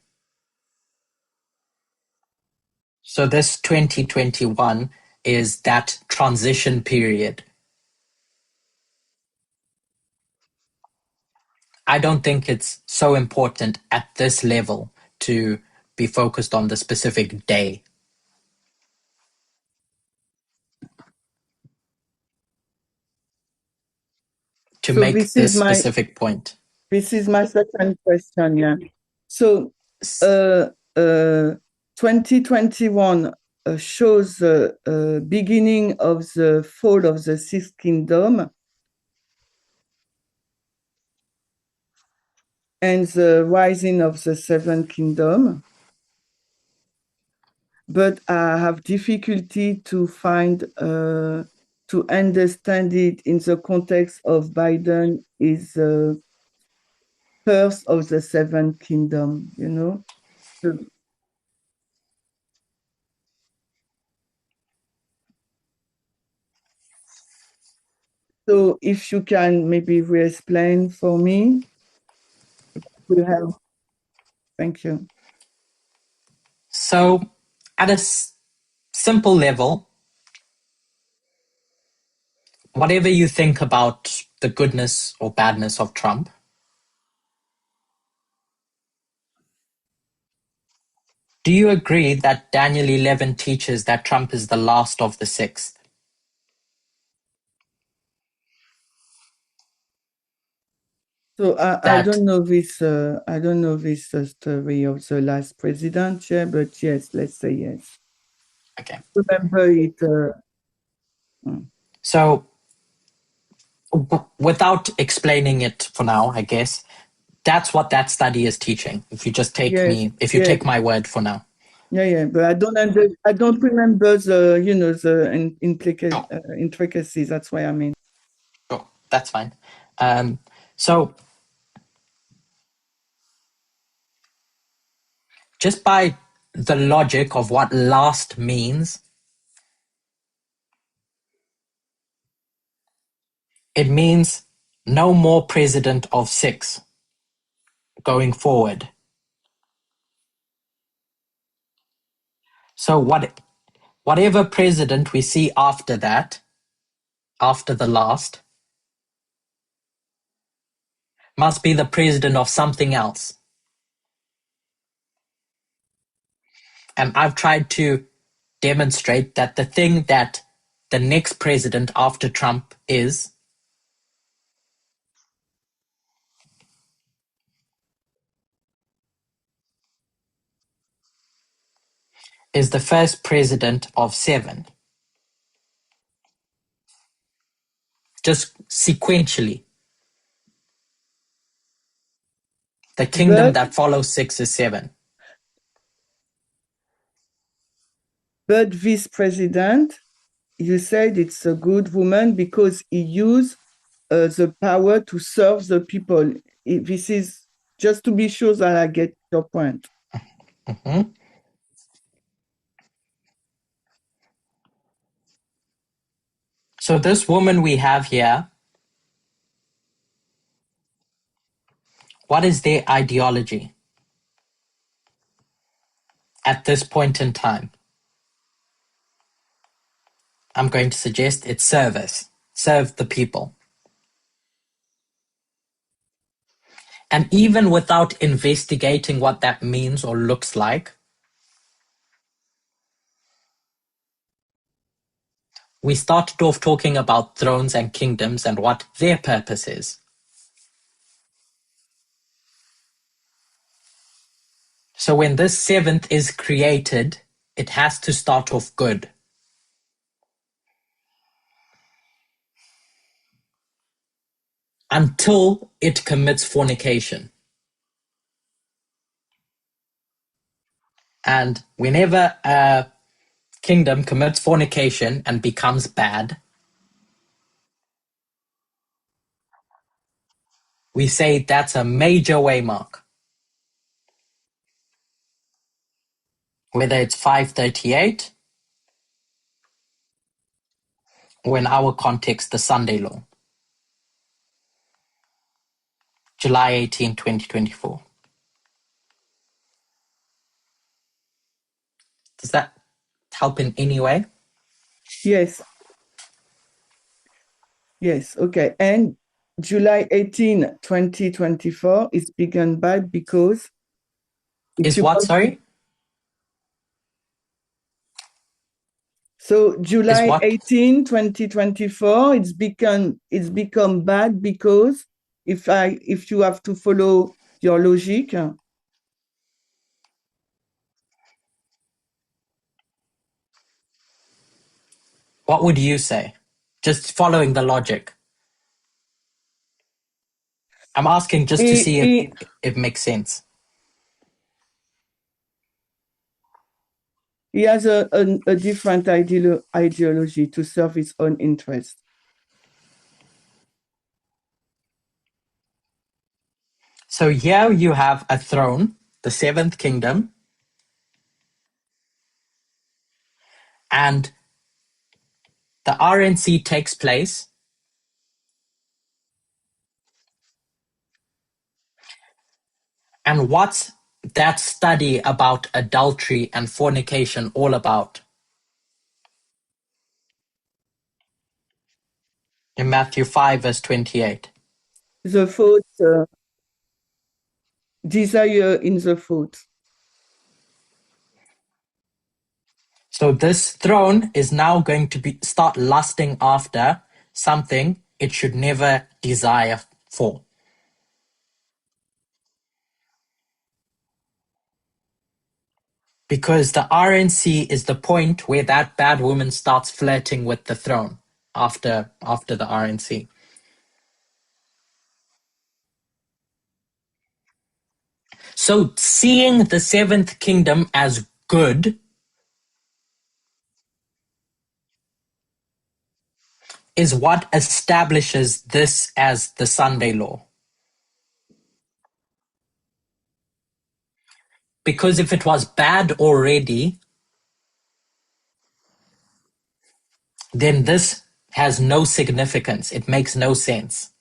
So this 2021 is that transition period. I don't think it's so important at this level to be focused on the specific day. To So make this specific point. This is my second question, yeah. So 2021 shows the beginning of the fall of the Sixth Kingdom and the rising of the Seventh Kingdom. But I have difficulty to find, to understand it in the context of Biden is first of the Seventh Kingdom, you know? So if you can maybe re-explain for me, will help. Thank you. So at a simple level, whatever you think about the goodness or badness of Trump, do you agree that Daniel 11 teaches that Trump is the last of the sixth? So I don't know this story of the last president, yeah, but yes, let's say yes. Okay. Remember it. So without explaining it for now, I guess, that's what that study is teaching. If you just take take my word for now. Yeah, but I don't remember the intricacies. That's why I mean. Sure, that's fine. So just by the logic of what last means, it means no more president of six going forward. So whatever president we see after that, after the last, must be the president of something else. And I've tried to demonstrate that the thing that the next president after Trump is the first president of seven. Just sequentially. The kingdom that follows six is seven. But this president, you said it's a good woman because he used the power to serve the people. This is just to be sure that I get your point. Mm-hmm. So this woman we have here What is their ideology at this point in time? I'm going to suggest it's service. Serve the people. And even without investigating what that means or looks like, we started off talking about thrones and kingdoms and what their purpose is. So when this seventh is created, it has to start off good. Until it commits fornication. And whenever a kingdom commits fornication and becomes bad, we say that's a major waymark. Whether it's 538 or in our context, the Sunday Law. July 18, 2024. Does that help in any way? Yes. Yes, okay. And July 18, 2024 is begun bad because Is what, sorry? So July what? 18, 2024, it's become bad because if you have to follow your logic. What would you say? Just following the logic. I'm asking just to see if it makes sense. He has a different ideology to serve his own interest. So here you have a throne, the seventh kingdom, and the RNC takes place. And what's that study about adultery and fornication all about? In Matthew 5, verse 28. The thoughts, desire in the thoughts. So this throne is now going to start lusting after something it should never desire for. Because the RNC is the point where that bad woman starts flirting with the throne after the RNC. So seeing the seventh kingdom as good is what establishes this as the Sunday Law. Because if it was bad already, then this has no significance. It makes no sense.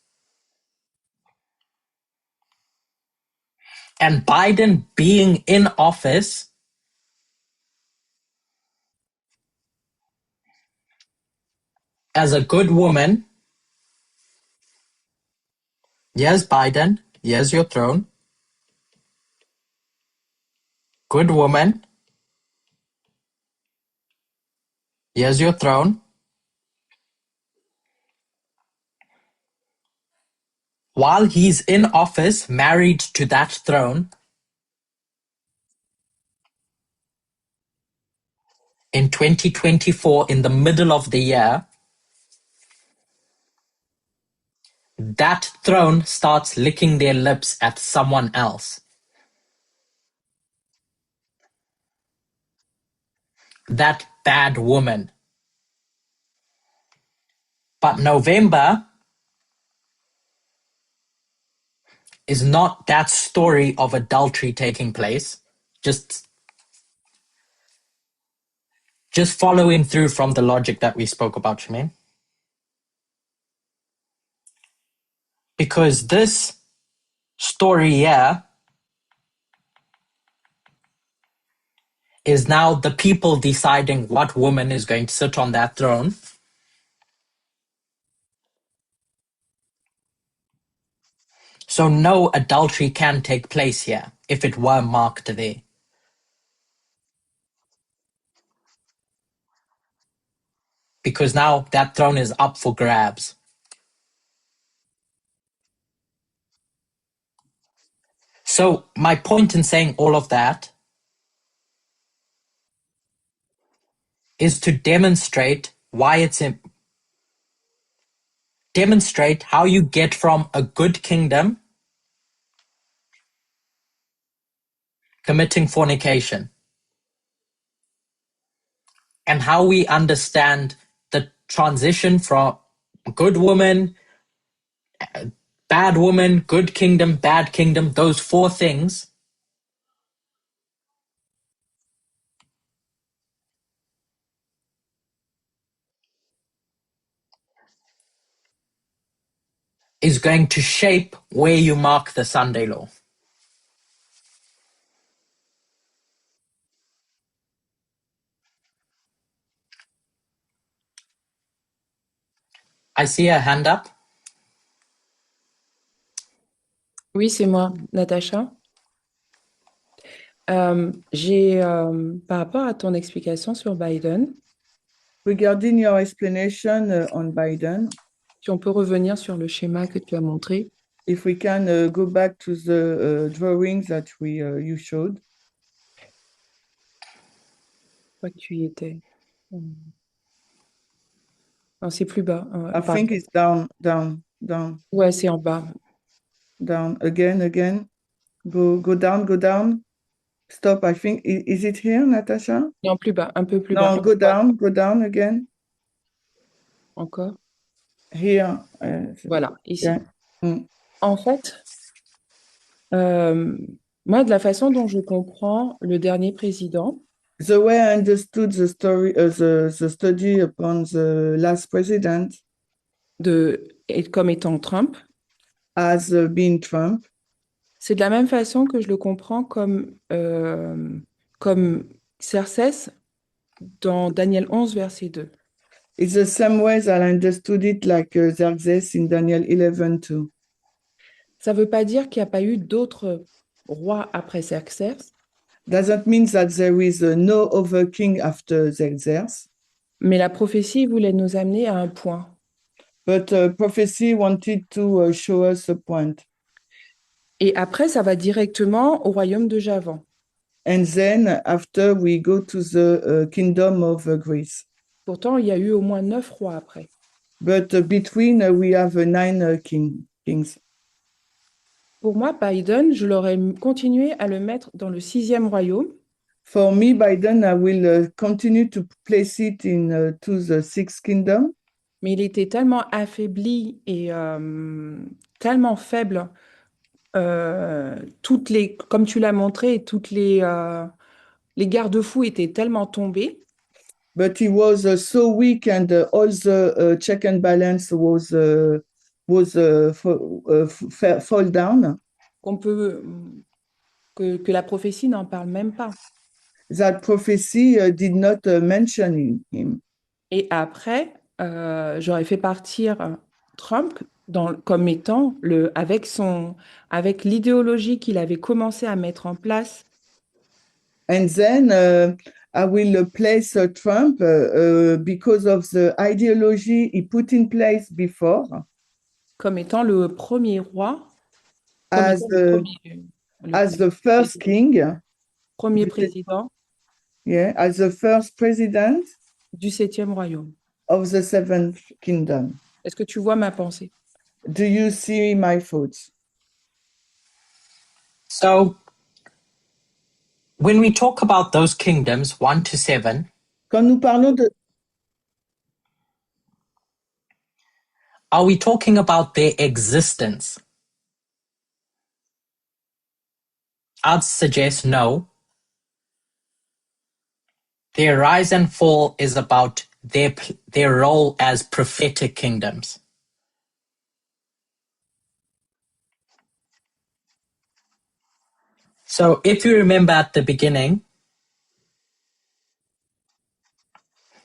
And Biden being in office as a good woman, yes, Biden, here's your throne. Good woman, here's your throne. While he's in office, married to that throne, in 2024, in the middle of the year, that throne starts licking their lips at someone else. That bad woman. But November is not that story of adultery taking place. Just following through from the logic that we spoke about, Shemaine. Because this story here is now the people deciding what woman is going to sit on that throne. So no adultery can take place here if it were marked there. Because now that throne is up for grabs. So my point in saying all of that is to demonstrate why it's demonstrate how you get from a good kingdom committing fornication, and how we understand the transition from good woman, bad woman, good kingdom, bad kingdom, those four things is going to shape where you mark the Sunday law. I see a hand up. Oui, c'est moi, Natacha. Par rapport à ton explication sur Biden, Regarding your explanation on Biden, si on peut revenir sur le schéma que tu as montré, if we can go back to the drawings that you showed. je crois que tu y étais. Non, c'est plus bas. I think it's down. Ouais, c'est en bas. Down, again. Go down. Stop, I think. Is it here, Natasha? Non, plus bas, un peu plus No, bas. go down again. Encore. Here. Voilà, ici. Yeah. En fait, moi, de la façon dont je comprends le dernier président, The way I understood the story, the study upon the last president comme étant Trump, as being Trump, c'est de la même façon que je le comprends comme Xerxès dans Daniel 11, verset 2. it's the same way that I understood it like Xerxes in Daniel 11:2. Ça ne veut pas dire qu'il n'y a pas eu d'autres rois après Xerxès, Doesn't mean that there is no other king after Xerxes, mais la prophétie voulait nous amener à un point. but prophecy wanted to show us a point. Et après, ça va directement au royaume de Javan. And then after we go to the kingdom of Greece. Pourtant, il y a eu au moins 9 rois après. But between we have 9 kings. Pour moi, Biden, je l'aurais continué à le mettre dans le 6e royaume. For me, Biden, I will continue to place it in to the 6th kingdom. Mais il était tellement affaibli et tellement faible. Comme tu l'as montré, toutes les garde-fous étaient tellement tombés. But he was so weak, and all the check and balance was fall down. Que la prophétie n'en parle même pas. That prophecy did not mention him. Et après, j'aurais fait partir Trump comme étant avec l'idéologie qu'il avait commencé à mettre en place. And then I will place Trump because of the ideology he put in place before. Comme étant le premier roi. As the first king. Premier président. Yeah, as the first president. Du 7e royaume. Of the 7th kingdom. Est-ce que tu vois ma pensée? Do you see my thoughts? So, when we talk about those kingdoms, 1 to 7, quand nous parlons de... are we talking about their existence? I'd suggest no. Their rise and fall is about their role as prophetic kingdoms. So if you remember at the beginning,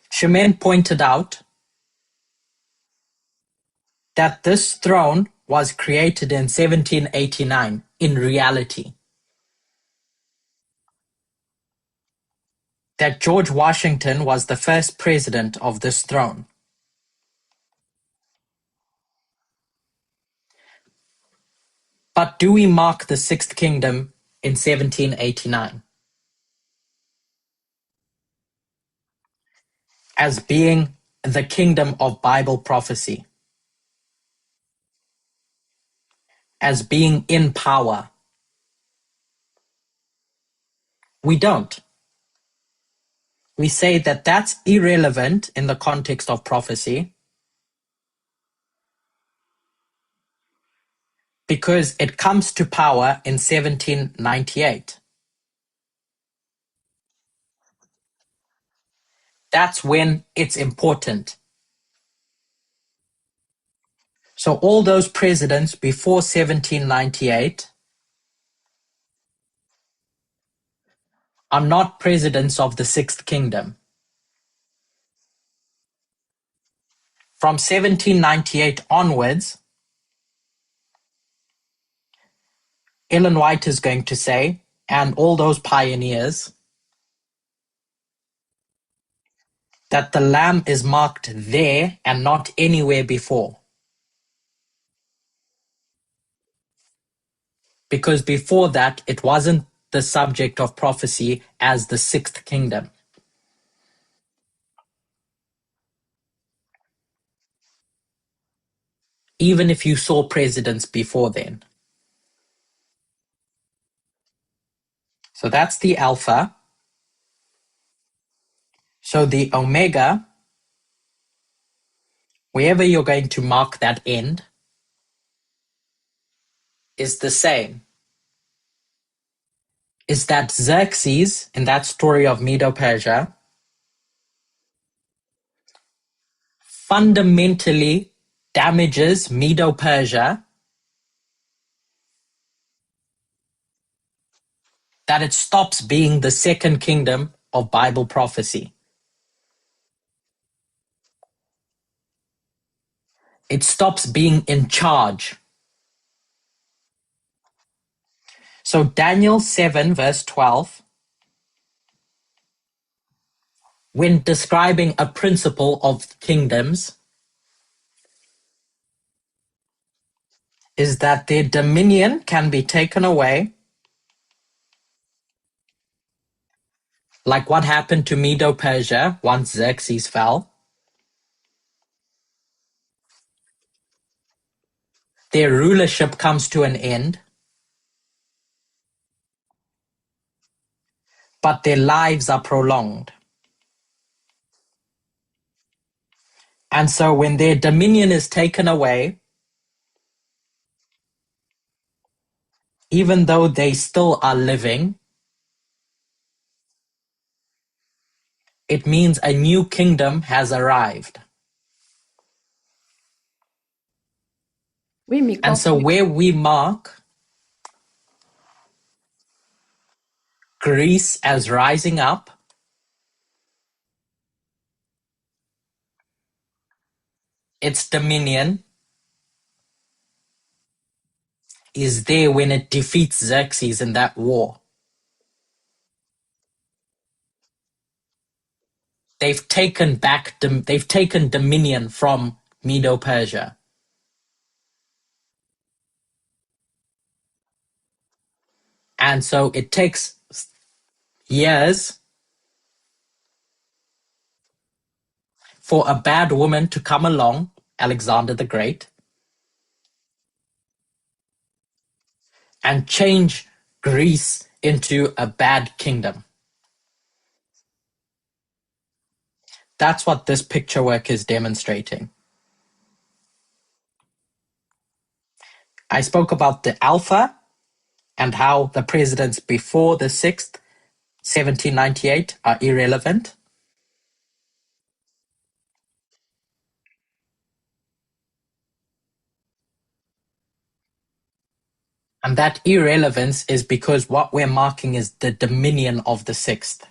Shemaine pointed out that this throne was created in 1789 in reality. That George Washington was the first president of this throne. But do we mark the Sixth Kingdom in 1789 as being the kingdom of Bible prophecy, as being in power? We don't. We say that that's irrelevant in the context of prophecy because it comes to power in 1798. That's when it's important. So all those presidents before 1798 are not presidents of the Sixth Kingdom. From 1798 onwards, Ellen White is going to say, and all those pioneers, that the Lamb is marked there and not anywhere before. Because before that, it wasn't the subject of prophecy as the Sixth Kingdom. Even if you saw presidents before then. So that's the Alpha. So the Omega, wherever you're going to mark that end, is the same. Is that Xerxes, in that story of Medo-Persia, fundamentally damages Medo-Persia, that it stops being the second kingdom of Bible prophecy. It stops being in charge. So Daniel 7 verse 12, when describing a principle of kingdoms, is that their dominion can be taken away, like what happened to Medo-Persia once Xerxes fell. Their rulership comes to an end, but their lives are prolonged. And so when their dominion is taken away, even though they still are living, it means a new kingdom has arrived. Oui, mais And quand so where we mark Greece as rising up, its dominion is there when it defeats Xerxes in that war. They've taken dominion from Medo-Persia. And so it takes years for a bad woman to come along, Alexander the Great, and change Greece into a bad kingdom. That's what this picture work is demonstrating. I spoke about the Alpha and how the presidents before the 6th, 1798, are irrelevant. And that irrelevance is because what we're marking is the dominion of the sixth.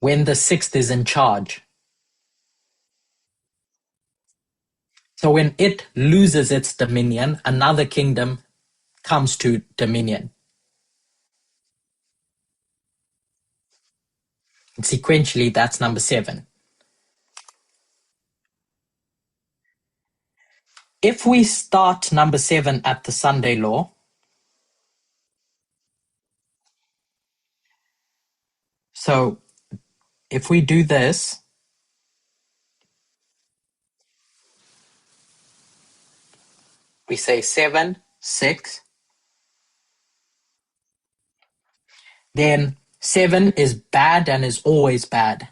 When the sixth is in charge. So when it loses its dominion, another kingdom comes to dominion. And sequentially, that's number 7. If we start number 7 at the Sunday law, so if we do this, we say 7, 6, then 7 is bad and is always bad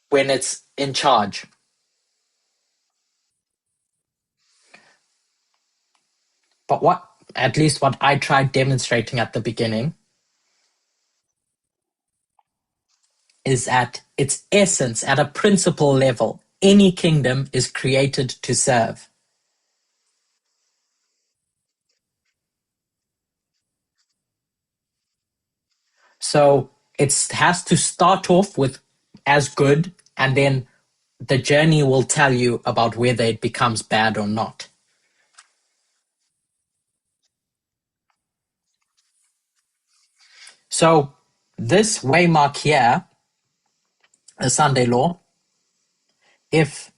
when it's in charge. But at least what I tried demonstrating at the beginning, is at its essence, at a principle level, any kingdom is created to serve. So it has to start off with as good, and then the journey will tell you about whether it becomes bad or not. So this waymark here, the Sunday law, if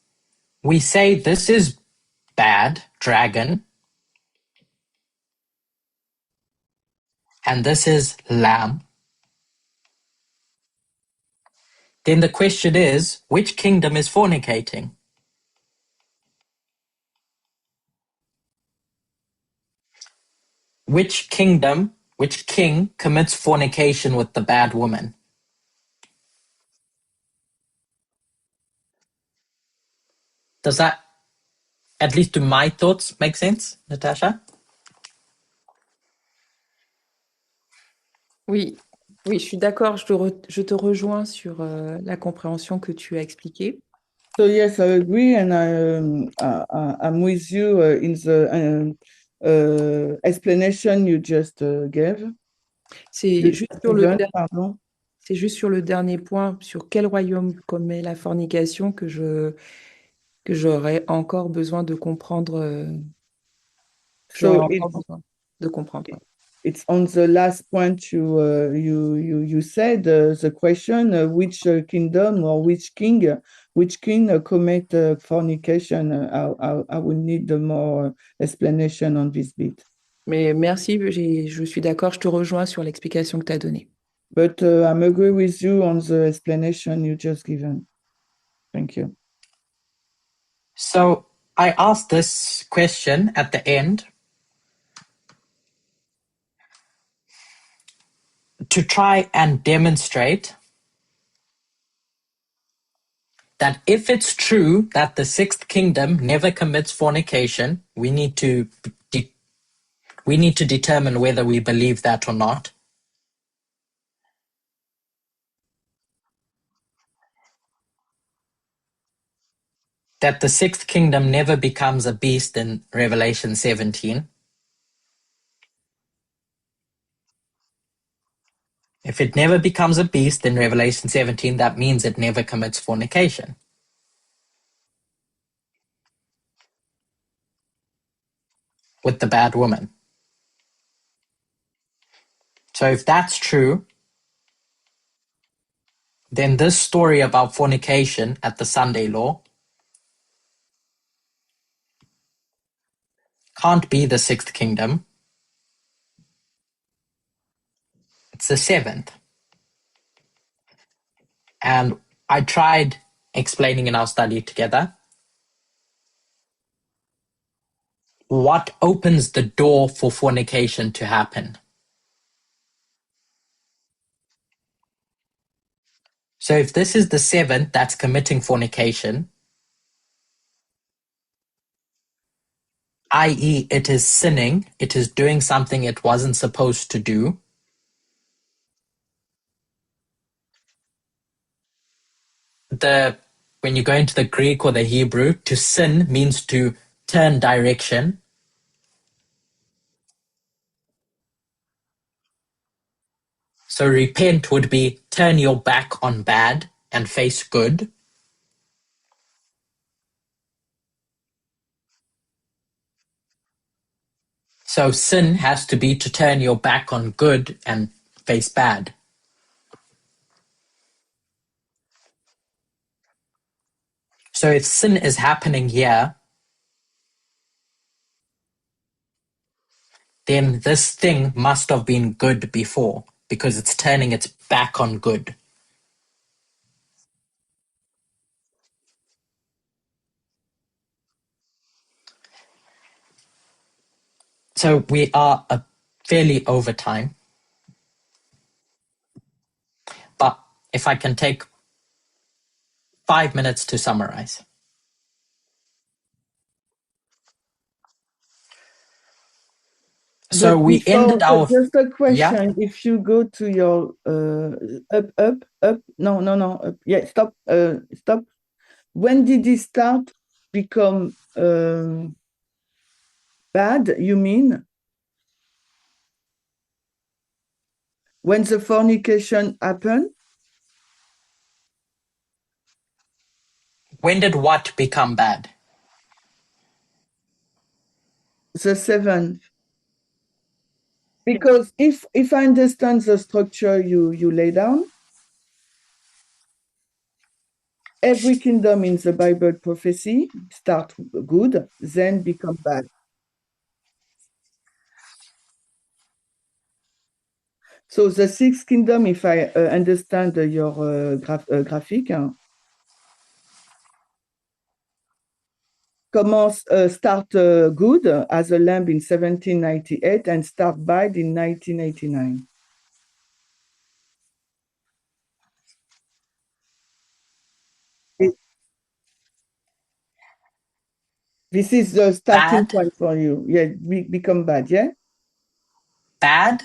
we say this is bad, dragon, and this is lamb, then the question is, which kingdom is fornicating? Which king commits fornication with the bad woman? Does that, at least to my thoughts, make sense, Natasha? Oui, oui, je suis d'accord. Je te rejoins sur la compréhension que tu as expliquée. So yes, I agree, and I'm with you in the explanation you just gave. C'est juste sur le Pardon. C'est juste sur le dernier point, sur quel royaume commet la fornication, que j'aurais encore besoin de comprendre. So Ouais. it's on the last point you said, the question, which kingdom or which king commit fornication. I will need more explanation on this bit. Mais merci, je suis d'accord, je te rejoins sur l'explication que tu as donnée. But I'm agree with you on the explanation you just given. Thank you. So I asked this question at the end to try and demonstrate that if it's true that the sixth kingdom never commits fornication, we need to determine whether we believe that or not. That the sixth kingdom never becomes a beast in Revelation 17. If it never becomes a beast in Revelation 17, that means it never commits fornication with the bad woman. So if that's true, then this story about fornication at the Sunday law can't be the sixth kingdom. It's the seventh. And I tried explaining in our study together what opens the door for fornication to happen. So if this is the seventh that's committing fornication, i.e., it is sinning, it is doing something it wasn't supposed to do, when you go into the Greek or the Hebrew, to sin means to turn direction. So repent would be turn your back on bad and face good. So sin has to be to turn your back on good and face bad. So if sin is happening here, then this thing must have been good before, because it's turning its back on good. So we are fairly over time. But if I can take 5 minutes to summarize. So we ended our... Just a question. Yeah? If you go to your up. No. Up. Yeah, stop. Stop. When did it start become bad? You mean when the fornication happened? When did what become bad? The seventh. Because if I understand the structure you lay down, every kingdom in the Bible prophecy start good, then become bad. So the sixth kingdom, if I understand your graphic, start good as a lamb in 1798 and start bad in 1989. This is the starting point for you. Yeah, become bad, yeah? Bad?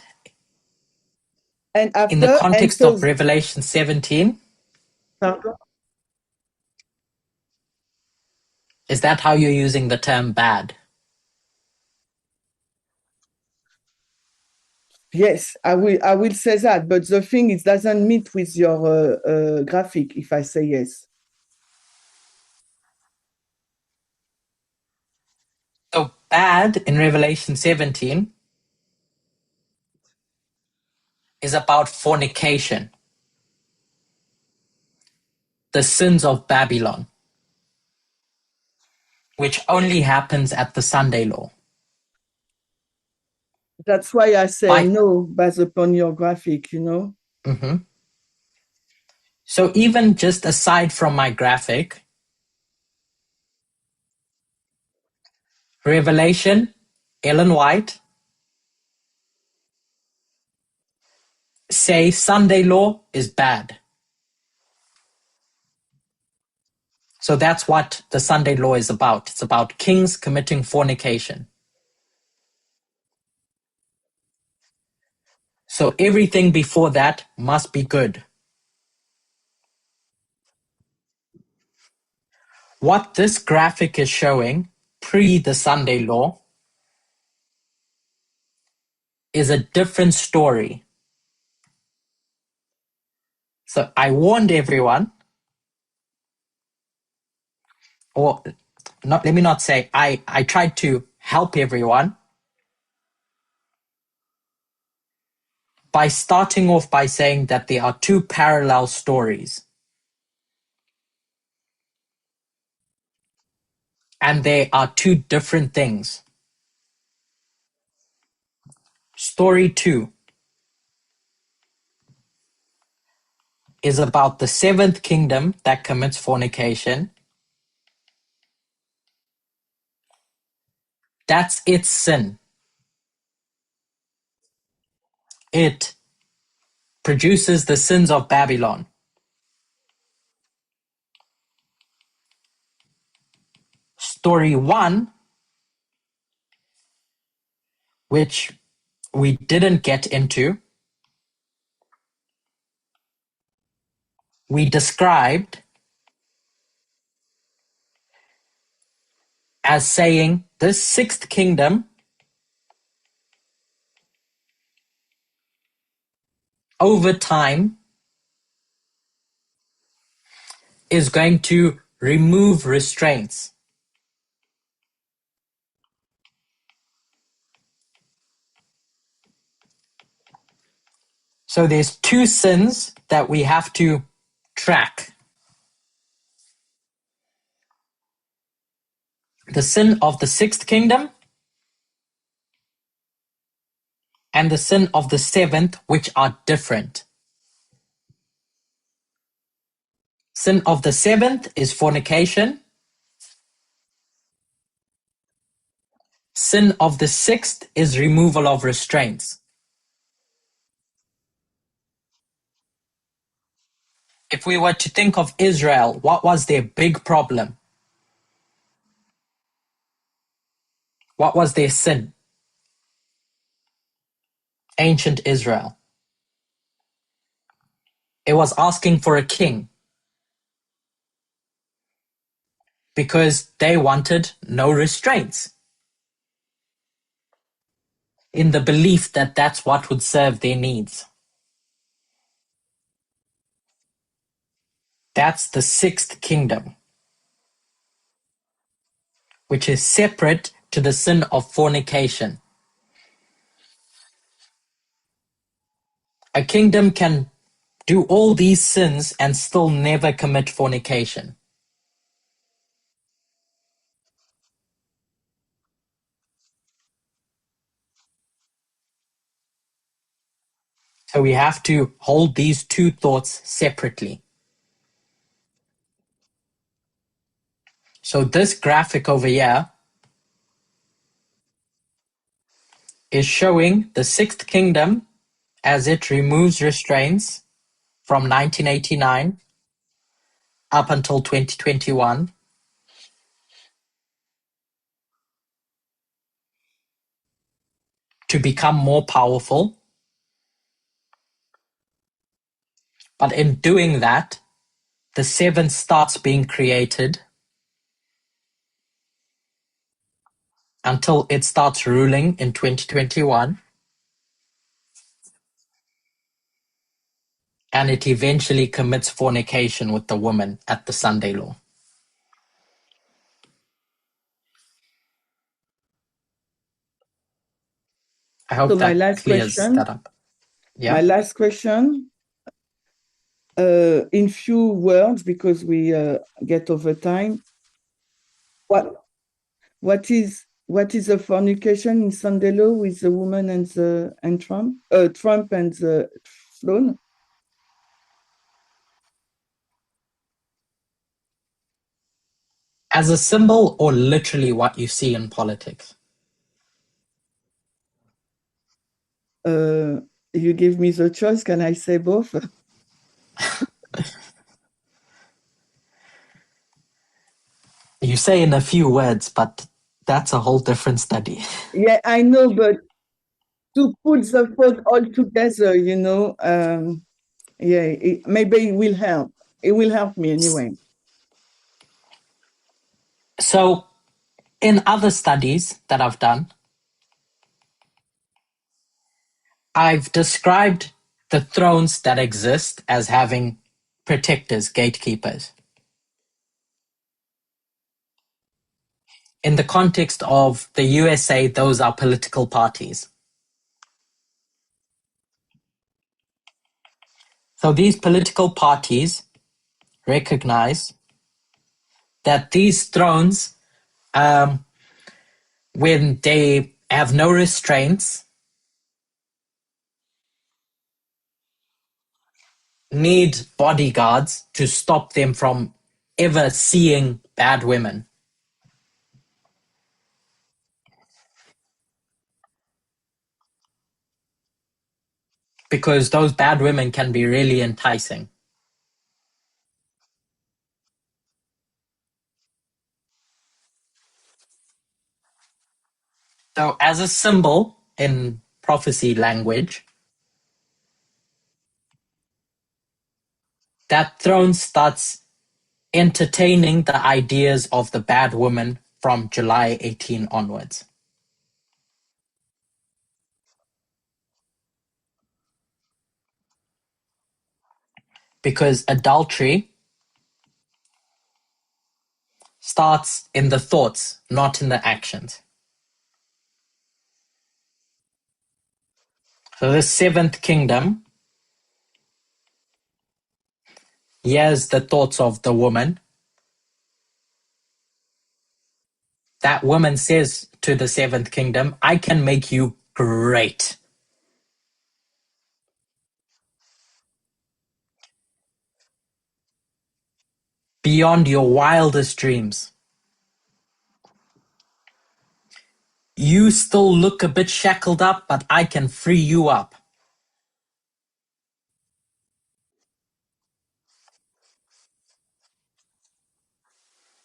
And after, in the context of Revelation 17? Is that how you're using the term bad? Yes, I will say that, but the thing it doesn't meet with your graphic if I say yes. So bad in Revelation 17 is about fornication, the sins of Babylon, which only happens at the Sunday law. That's why I say no, based upon your graphic, you know. Mm-hmm. So even just aside from my graphic, Revelation, Ellen White, say Sunday law is bad. So that's what the Sunday law is about. It's about kings committing fornication. So everything before that must be good. What this graphic is showing, pre the Sunday law, is a different story. So I warned everyone, or not, let me not say, I tried to help everyone by starting off by saying that there are two parallel stories. And they are two different things. Story 2 is about the seventh kingdom that commits fornication. That's its sin. It produces the sins of Babylon. Story 1, which we didn't get into, we described as saying this sixth kingdom over time is going to remove restraints. So there's two sins that we have to track. The sin of the sixth kingdom and the sin of the seventh, which are different. Sin of the seventh is fornication. Sin of the sixth is removal of restraints. If we were to think of Israel, what was their big problem? What was their sin? Ancient Israel. It was asking for a king because they wanted no restraints, in the belief that that's what would serve their needs. That's the sixth kingdom, which is separate to the sin of fornication. A kingdom can do all these sins and still never commit fornication. So we have to hold these two thoughts separately. So this graphic over here is showing the sixth kingdom as it removes restraints from 1989 up until 2021. To become more powerful. But in doing that, the seventh starts being created until it starts ruling in 2021. And it eventually commits fornication with the woman at the Sunday law. I hope So my that last clears question. that up. Yeah. My last question, in few words, because we get over time. What is a fornication in Sunday law with the woman and Trump? Trump and the throne? As a symbol or literally what you see in politics? You give me the choice. Can I say both? You say in a few words, but that's a whole different study. Yeah, I know, but to put the thought all together, maybe it will help. It will help me anyway. So in other studies that I've done, I've described the thrones that exist as having protectors, gatekeepers. In the context of the USA, those are political parties. So these political parties recognize that these thrones, when they have no restraints, need bodyguards to stop them from ever seeing bad women. Because those bad women can be really enticing. So as a symbol in prophecy language, that throne starts entertaining the ideas of the bad woman from July 18 onwards. Because adultery starts in the thoughts, not in the actions. So the seventh kingdom, here's the thoughts of the woman. That woman says to the seventh kingdom, I can make you great. Beyond your wildest dreams. You still look a bit shackled up, but I can free you up.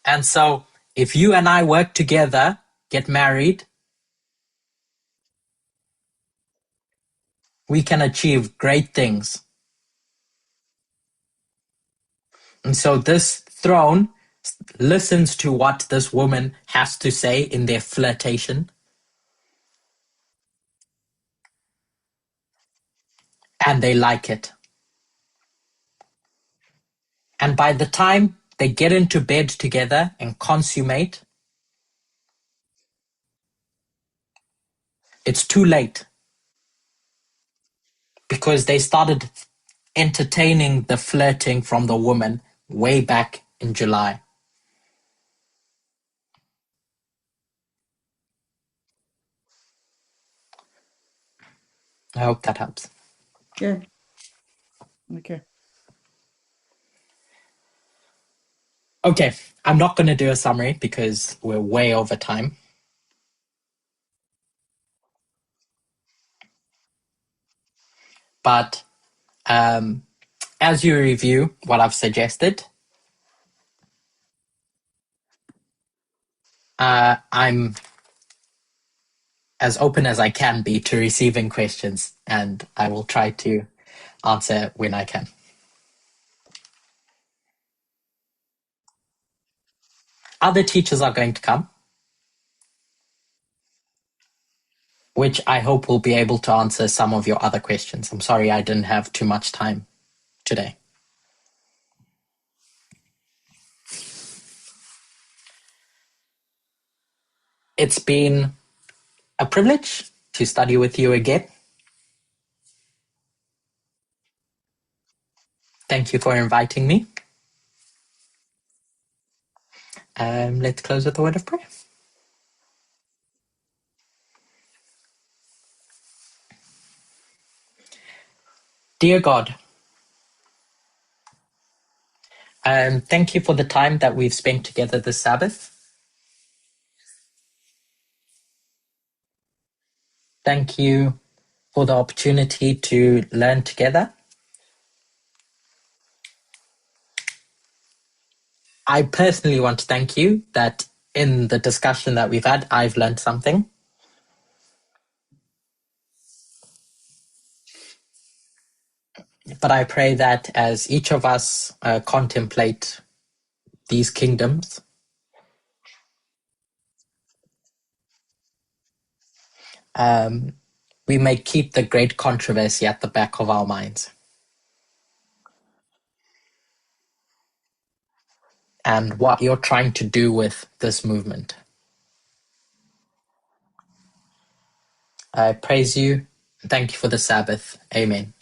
And so, if you and I work together, get married, we can achieve great things. And so this throne listens to what this woman has to say in their flirtation. And they like it. And by the time they get into bed together and consummate, it's too late. Because they started entertaining the flirting from the woman way back in July. I hope that helps. Yeah. Okay. Okay, I'm not going to do a summary because we're way over time. But as you review what I've suggested, I'm as open as I can be to receiving questions, and I will try to answer when I can. Other teachers are going to come, which I hope will be able to answer some of your other questions. I'm sorry I didn't have too much time today. It's been a privilege to study with you again. Thank you for inviting me. Let's close with a word of prayer. Dear God, thank you for the time that we've spent together this Sabbath. Thank you for the opportunity to learn together. I personally want to thank you that in the discussion that we've had, I've learned something. But I pray that as each of us contemplate these kingdoms, we may keep the great controversy at the back of our minds. And what you're trying to do with this movement. I praise you. Thank you for the Sabbath. Amen.